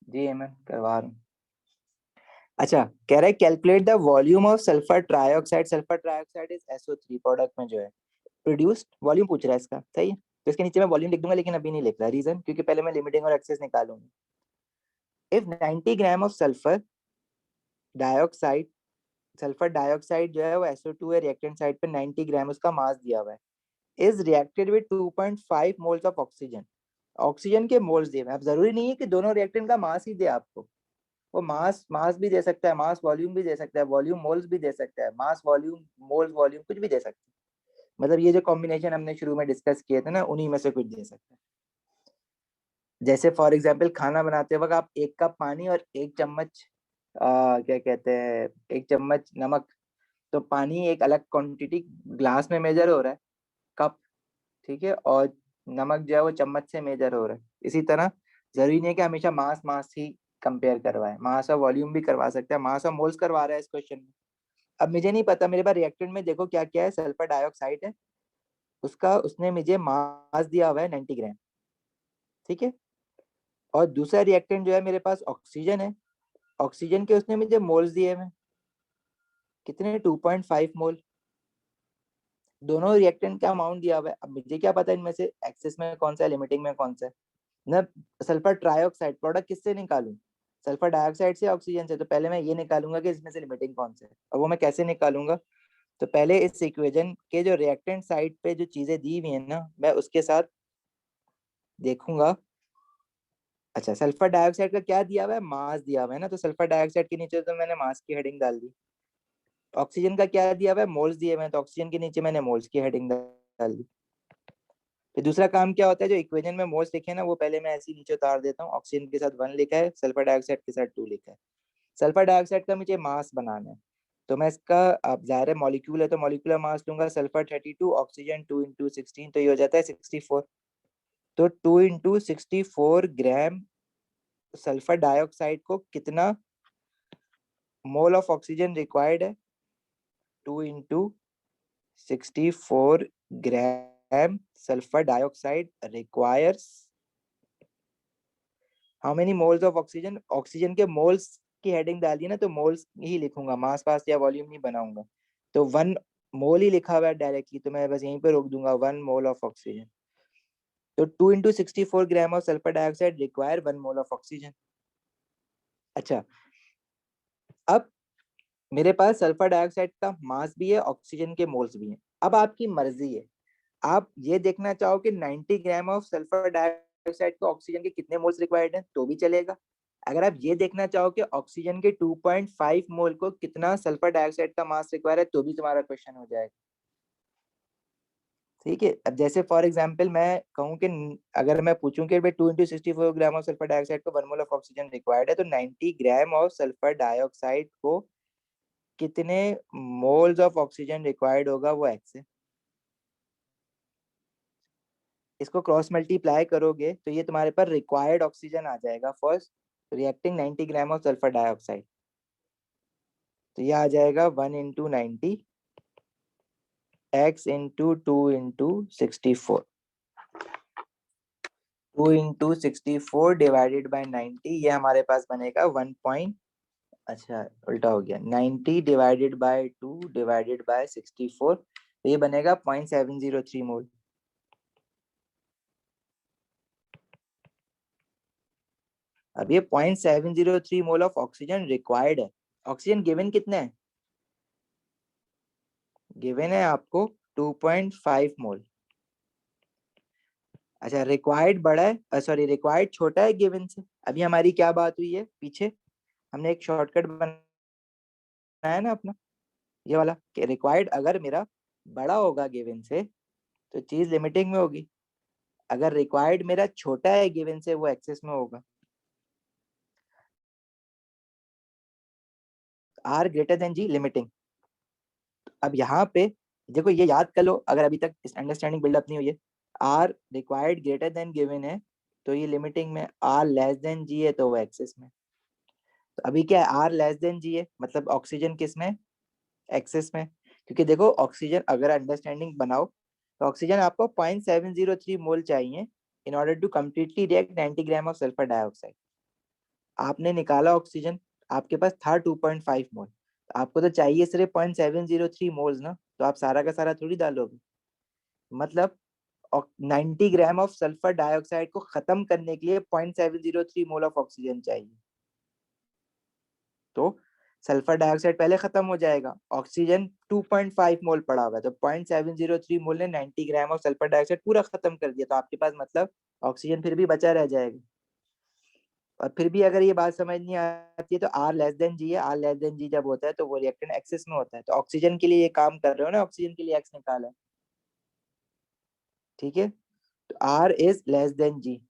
S1: जी मैं करवा रहा हूँ। अच्छा, कह रहा है calculate the volume of sulphur trioxide, sulphur trioxide is SO3 product में जो है प्रोड्यूस्ड, वॉल्यूम पूछ रहा है इसका, सही है। तो इसके नीचे मैं वॉल्यूम लिख दूंगा, लेकिन अभी नहीं लिख रहा, रीजन क्योंकि पहले मैं लिमिटिंग और एक्सेस निकालूंगा। If 90 gram of sulphur dioxide, sulphur dioxide जो है वो SO2 है, रिएक्टेंट साइड पे 90 ग्राम उसका मास दिया हुआ है, is reacted with 2.5 moles of oxygen. Oxygen के मोल्स दिए हुए हैं। अब जरूरी नहीं है कि दोनों रिएक्टेंट का मास ही दे आपको, वो मास मास भी दे सकता है, मास वॉल्यूम भी दे सकता है, वॉल्यूम मोल्स भी दे सकता है, मास वॉल्यूम मोल्स वॉल्यूम कुछ भी दे सकता है। मतलब ये जो कॉम्बिनेशन हमने शुरू में डिस्कस किए थे ना, उन्हीं में से कुछ दे सकता है। जैसे फॉर एग्जाम्पल खाना बनाते वक्त आप 1 कप पानी और 1 चम्मच क्या कहते हैं, 1 चम्मच नमक तो पानी एक अलग क्वांटिटी ग्लास में मेजर हो रहा है, कप, ठीक है, और नमक जो है वो चम्मच से मेजर हो रहा है। इसी तरह जरूरी नहीं है कि हमेशा मास मास ही कंपेयर करवाए, मास और वॉल्यूम भी करवा सकते हैं, मास और मोल्स करवा रहा है इस क्वेश्चन में। अब मुझे नहीं पता, मेरे पास रिएक्टेंट में देखो क्या क्या है, सल्फर डाइऑक्साइड है, उसका उसने मुझे मास दिया हुआ है 90 ग्राम, ठीक है। और दूसरा रिएक्टेंट जो है मेरे पास ऑक्सीजन है, ऑक्सीजन के उसने मुझे मोल्स दिए हुए हैं, कितने, 2.5 मोल। दोनों रिएक्टेंट का अमाउंट दिया हुआ है, अब मुझे क्या पता इनमें से एक्सेस में कौन सा है, लिमिटिंग में कौन सा है। मैं सल्फर ट्राइऑक्साइड प्रोडक्ट किससे निकालूं, सल्फर डाइऑक्साइड से, ऑक्सीजन से। तो पहले मैं ये निकालूंगा कि इसमें से लिमिटिंग कौन सा है, और वो मैं कैसे निकालूंगा। तो पहले इस इक्वेशन के जो रिएक्टेंट साइड पे जो चीजें दी हुई है ना, मैं उसके साथ देखूंगा। अच्छा, सल्फर डाइऑक्साइड का क्या दिया हुआ है, मास दिया हुआ है ना, तो सल्फर डाइऑक्साइड के नीचे तो मैंने मास की हेडिंग डाल दी। ऑक्सीजन का क्या दिया हुआ है, मोल्स दिए हुए हैं, तो ऑक्सीजन के नीचे मैंने मोल्स की हेडिंग डाल दी। फिर दूसरा काम क्या होता है, जो इक्वेशन में मोल्स लिखे हैं ना, वो पहले मैं ऐसे ही नीचे उतार देता हूँ। ऑक्सीजन के साथ 1 लिखा है, सल्फर डाइऑक्साइड के साथ 2 लिखा है। सल्फर डाइऑक्साइड का मुझे मास बनाना है, तो मैं इसका, अब जाहिर है मॉलिक्यूल है तो मॉलिक्यूलर मास लूंगा, सल्फर 32, ऑक्सीजन 2 इंटू 16, तो ये हो जाता है 64। तो 2 इंटू 64 ग्राम सल्फर डाइऑक्साइड को कितना मोल ऑफ ऑक्सीजन रिक्वायर्ड है, 2 into 64 gram sulphur dioxide requires how many moles of oxygen. Oxygen के मोल्स की हेडिंग डाली ना, तो मोल्स ही लिखूंगा, मास पास या वॉल्यूम नहीं बनाऊंगा। तो 1 मोल ही लिखा हुआ है डायरेक्टली, तो मैं बस यहीं पे रोक दूंगा, 1 मोल ऑफ ऑक्सीजन। तो 2 into 64 gram of sulphur dioxide require 1 mole of oxygen. अच्छा, अब मेरे पास सल्फर डाइऑक्साइड का मास भी है, ऑक्सीजन के मोल्स भी हैं। अब आपकी मर्जी है, आप ये देखना चाहो कि 90 ग्राम ऑफ सल्फर डाइऑक्साइड को ऑक्सीजन के कितने मोल्स रिक्वायर्ड हैं, तो भी चलेगा। अगर आप ये देखना चाहो कि ऑक्सीजन के 2.5 मोल को कितना सल्फर डाइऑक्साइड का मास रिक्वायर है, तो भी तुम्हारा क्वेश्चन हो जाएगा। ठीक है, अब जैसे फॉर एग्जांपल मैं कहूँ कि अगर मैं पूछूं कि भाई 2 into 64 gram of sulphur dioxide को 1 मोल ऑफ ऑक्सीजन रिक्वायर्ड है, तो 90 ग्राम ऑफ सल्फर डाइऑक्साइड को कितने मोल्स ऑफ ऑक्सीजन रिक्वायर्ड होगा, वो एक्स है। इसको क्रॉस मल्टीप्लाई करोगे तो ये तुम्हारे पर रिक्वायर्ड ऑक्सीजन आ जाएगा first reacting 90 gram of sulphur dioxide. तो ये आ जाएगा 1 into 90 x into 2 into 64, 2 into 64 divided by 90, ये हमारे पास बनेगा 1 पॉइंट, अच्छा उल्टा हो गया, 90 डिवाइडेड बाई 2 डिवाइडेड बाई 64, तो ये बनेगा 0.703 मोल। अब ये 0.703 मोल ऑफ ऑक्सीजन रिक्वायर्ड है। ऑक्सीजन गिवन कितने है, गिवन है आपको 2.5 मोल। अच्छा, रिक्वायर्ड बड़ा है, सॉरी रिक्वायर्ड छोटा है गिवन से। अभी हमारी क्या बात हुई है पीछे, हमने एक शॉर्टकट बनाया ना अपना, ये वाला कि रिक्वायर्ड अगर मेरा बड़ा होगा गिवन से तो चीज लिमिटिंग में होगी, अगर रिक्वायर्ड मेरा छोटा है गिवन से वो एक्सेस में होगा। R greater than G limiting. अब यहाँ पे देखो, ये याद कर लो अगर अभी तक इस अंडरस्टैंडिंग बिल्डअप नहीं हुई है। R required greater than given है तो ये लिमिटिंग में, आर लेस देन जी है तो वो एक्सेस में। तो अभी क्या है, आर लेस देन जी है, मतलब ऑक्सीजन किस में, एक्सेस में। क्योंकि देखो ऑक्सीजन, अगर अंडरस्टैंडिंग बनाओ तो ऑक्सीजन आपको 0.703 मोल चाहिए in order to completely react 90 gram of sulphur dioxide. आपने निकाला ऑक्सीजन, आपके पास था 2.5 मोल, आपको तो चाहिए सिर्फ 0.703 मोल्स ना, तो आप सारा का सारा थोड़ी डालोगे। मतलब 90 ग्राम ऑफ सल्फर डाइऑक्साइड को खत्म करने के लिए 0.703 मोल ऑफ ऑक्सीजन चाहिए। तो सल्फर डाइऑक्साइड पहले खत्म हो जाएगा, ऑक्सीजन 2.5 मोल पड़ा हुआ है, तो 0.703 मोल ने 90 ग्राम ऑफ सल्फर डाइऑक्साइड पूरा खत्म कर दिया, तो आपके पास मतलब ऑक्सीजन फिर भी बचा रह जाएगा। और फिर भी अगर ये बात समझ नहीं आती है तो आर लेस देन जी है, आर लेस देन जी जब होता है तो वो रिएक्टेंट एक्सेस में होता है, तो ऑक्सीजन के लिए ये काम कर रहे हो ना, ऑक्सीजन के लिए एक्स निकाला है, ठीक है। तो आर इज लेस देन जी।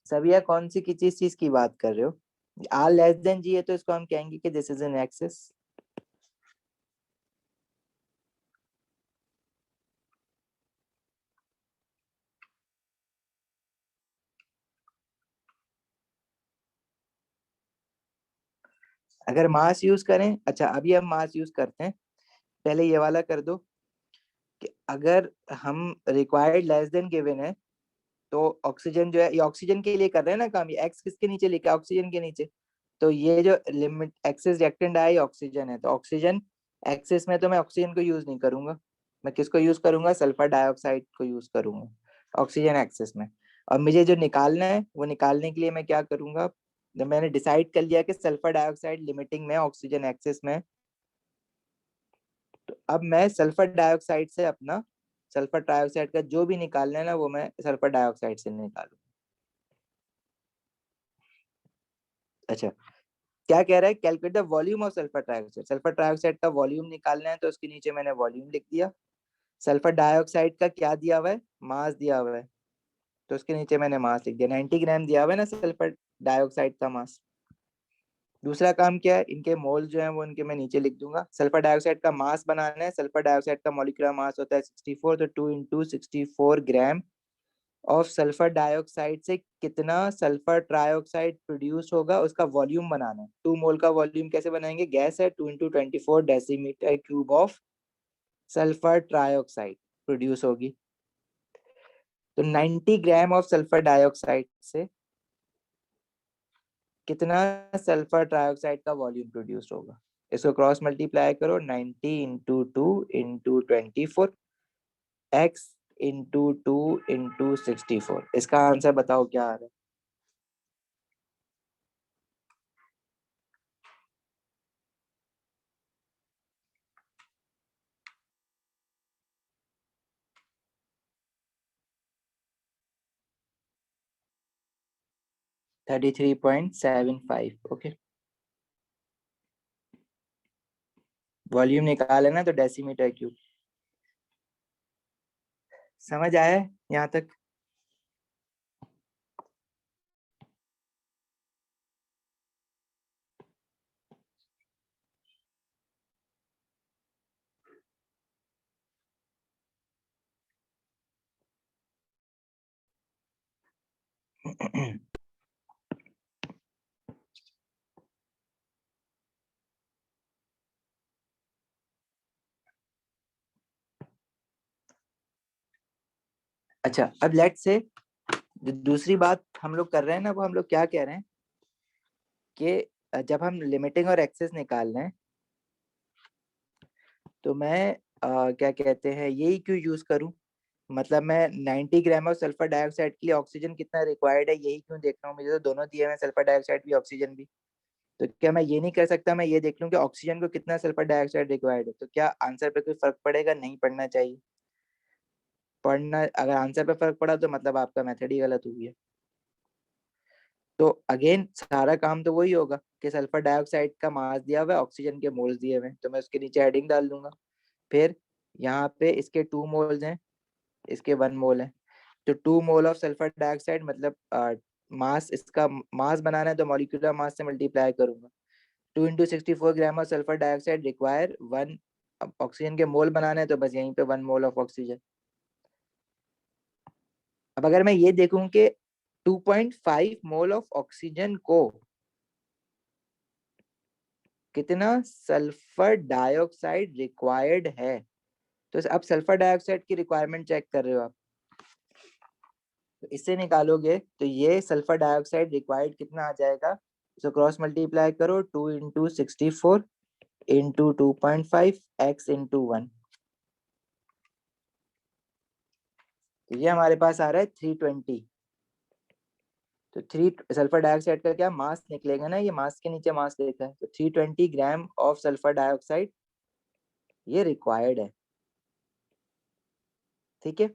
S1: सभी कौन सी किस चीज की बात कर रहे हो, आर लेस देन जी है तो इसको हम कहेंगे कि दिस इज एन एक्सिस। अगर मास यूज करें, अच्छा अभी हम मास यूज करते हैं, पहले ये वाला कर दो कि अगर हम रिक्वायर्ड लेस देन गिवन है तो ऑक्सीजन जो है, ये ऑक्सीजन के लिए कर रहे हैं ना काम, ये एक्स किसके नीचे लिखा है, ऑक्सीजन के नीचे। तो ये जो लिमिट एक्सिस रिएक्टेंट है ये ऑक्सीजन है, तो ऑक्सीजन एक्सिस में तो मैं ऑक्सीजन को यूज नहीं करूंगा, मैं किसको यूज करूंगा, सल्फर डाइऑक्साइड को यूज करूंगा ऑक्सीजन एक्सिस में। और मुझे जो निकालना है वो निकालने के लिए मैं क्या करूंगा, जब मैंने डिसाइड कर लिया कि सल्फर डाइऑक्साइड लिमिटिंग में ऑक्सीजन एक्सिस में, तो अब मैं सल्फर डाइऑक्साइड से अपना सल्फर डाइऑक्साइड का जो भी निकालना है ना वो मैं सल्फर डाइऑक्साइड से निकालू। अच्छा, क्या कह रहा है, calculate the volume of sulphur trioxide, sulphur trioxide का वॉल्यूम निकालना है तो उसके नीचे मैंने वॉल्यूम लिख दिया। सल्फर डाइऑक्साइड का क्या दिया हुआ है, मास दिया हुआ है, तो उसके नीचे मैंने मास लिख दिया, 90 ग्राम दिया हुआ है ना सल्फर डाइऑक्साइड का मास। दूसरा काम क्या है, इनके मोल जो है वो इनके मैं नीचे लिख दूंगा। सल्फर डाइऑक्साइड का मास बनाना है, सल्फर डाइऑक्साइड का मॉलिक्यूलर मास होता है 64, तो 2 into 64 gram of sulphur dioxide से कितना सल्फर ट्राइऑक्साइड प्रोड्यूस होगा उसका वॉल्यूम बनाना है। 2 मोल का वॉल्यूम कैसे बनाएंगे, गैस है, 2 into 24 decimetre cube of sulphur trioxide produce होगी। तो 90 ग्राम ऑफ सल्फर डाइऑक्साइड से कितना सल्फर ट्राइऑक्साइड का वॉल्यूम प्रोड्यूस होगा, इसको क्रॉस मल्टीप्लाई करो, 90 into 2 into 24 x into 2 into 64, इसका आंसर बताओ क्या आ रहा है। 33.75। ओके, वॉल्यूम निकाले ना तो डेसीमीटर क्यूब। समझ आया है यहाँ तक। अच्छा, अब लेट से जो दूसरी बात हम लोग कर रहे हैं ना, वो हम लोग क्या कह रहे हैं कि जब हम लिमिटिंग और एक्सेस निकाल रहे हैं तो मैं क्या कहते हैं यही क्यों यूज करूं, मतलब मैं 90 ग्राम ऑफ सल्फर डाइऑक्साइड के लिए ऑक्सीजन कितना रिक्वायर्ड है यही क्यों देख रहा हूँ, मुझे तो दोनों दिए हुए हैं, सल्फर डाइऑक्साइड भी ऑक्सीजन भी। तो क्या मैं ये नहीं कर सकता, मैं ये देख लूं कि ऑक्सीजन को कितना सल्फर डाइऑक्साइड रिक्वायर्ड है, तो क्या आंसर पे कोई फर्क पड़ेगा, नहीं पड़ना चाहिए। पढ़ना, अगर आंसर पे फर्क पड़ा तो मतलब आपका मेथड ही गलत हुई है। तो अगेन सारा काम तो वही होगा कि सल्फर डाइऑक्साइड का मास दिया हुआ है, ऑक्सीजन के मोल्स दिए हुए हैं, तो मैं उसके नीचे हेडिंग डाल दूंगा। फिर यहाँ पे इसके 2 मोल्स हैं, इसके 1 मोल है, तो 2 मोल ऑफ सल्फर डाइऑक्साइड मतलब मास, इसका मास बनाना है तो मॉलिक्यूलर मास से मल्टीप्लाई करूंगा। 2 into 64 gram of sulphur dioxide require 1, oxygen के मोल बनाना है तो बस यहीं पे 1 मोल ऑफ ऑक्सीजन। अब अगर मैं ये देखूं कि 2.5 मोल ऑफ ऑक्सीजन को कितना सल्फर डाइऑक्साइड रिक्वायर्ड है, तो अब सल्फर डाइऑक्साइड की रिक्वायरमेंट चेक कर रहे हो आप, तो इससे निकालोगे तो ये सल्फर डाइऑक्साइड रिक्वायर्ड कितना आ जाएगा, तो क्रॉस मल्टीप्लाई करो, 2 इंटू 64 इंटू 2.5 एक्स इंटू 1, तो ये हमारे पास आ रहा है 320। तो 3 सल्फर डाइऑक्साइड का क्या मास निकलेगा ना, ये मास के नीचे मास लिखा है, तो 320 ग्राम ऑफ सल्फर डाइऑक्साइड ये रिक्वायर्ड है। ठीक है,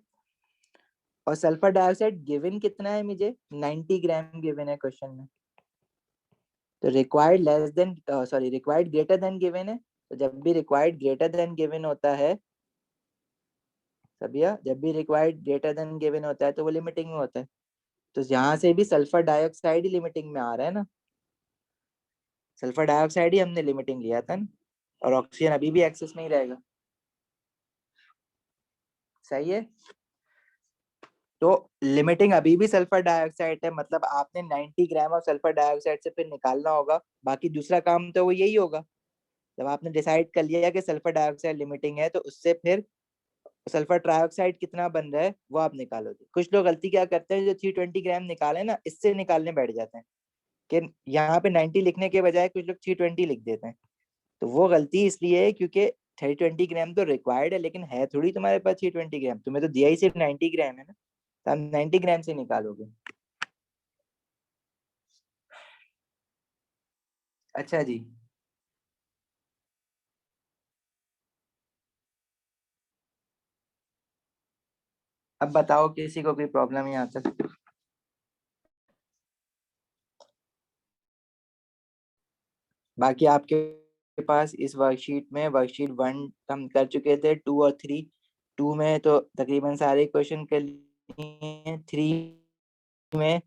S1: और सल्फर डाइऑक्साइड गिवन कितना है मुझे, 90 ग्राम गिवन है क्वेश्चन में। तो required less than, sorry required greater than given है, तो जब भी रिक्वायर्ड ग्रेटर देन गिवन होता है, सबिया जब भी रिक्वायर्ड ग्रेटर देन गिवन होता है तो वो लिमिटिंग में होता है, तो यहाँ से भी सल्फर डाइऑक्साइड ही लिमिटिंग में आ रहा है ना। सल्फर डाइऑक्साइड ही हमने लिमिटिंग लिया था ना, और ऑक्सीजन अभी भी एक्सेस में ही रहेगा। सही है। तो लिमिटिंग अभी भी सल्फर डाइऑक्साइड है, मतलब आपने 90 ग्राम ऑफ सल्फर डाइऑक्साइड से फिर निकालना होगा, बाकी दूसरा काम तो वो यही होगा। जब आपने डिसाइड कर लिया कि सल्फर डाइऑक्साइड लिमिटिंग है, तो उससे फिर सल्फर ट्राइऑक्साइड कितना बन रहा है वो आप निकालोगे। कुछ लोग गलती क्या करते हैं, जो 320 ग्राम निकाले ना, इससे निकालने बैठ जाते हैं कि यहाँ पे 90 लिखने के बजाय कुछ लोग 320 लिख देते हैं। तो वो गलती इसलिए है क्योंकि 320 ग्राम तो रिक्वायर्ड है, लेकिन है थोड़ी तुम्हारे पास 320 ग्राम, तुम्हें तो दिया ही सिर्फ 90 ग्राम है ना, तो आप 90 ग्राम से निकालोगे। अच्छा जी। अब बताओ किसी को कोई प्रॉब्लम यहाँ तक? बाकी आपके पास इस वर्कशीट में वर्कशीट 1 हम कर चुके थे, 2 और 3। 2 में तो तकरीबन सारे क्वेश्चन कर लिए, 3 में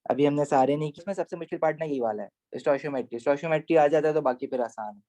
S1: अभी हमने सारे नहीं किए। इसमें सबसे मुश्किल पार्ट ना यही वाला है, स्टोइशियोमेट्री। स्टोइशियोमेट्री आ जाता है तो बाकी फिर आसान है।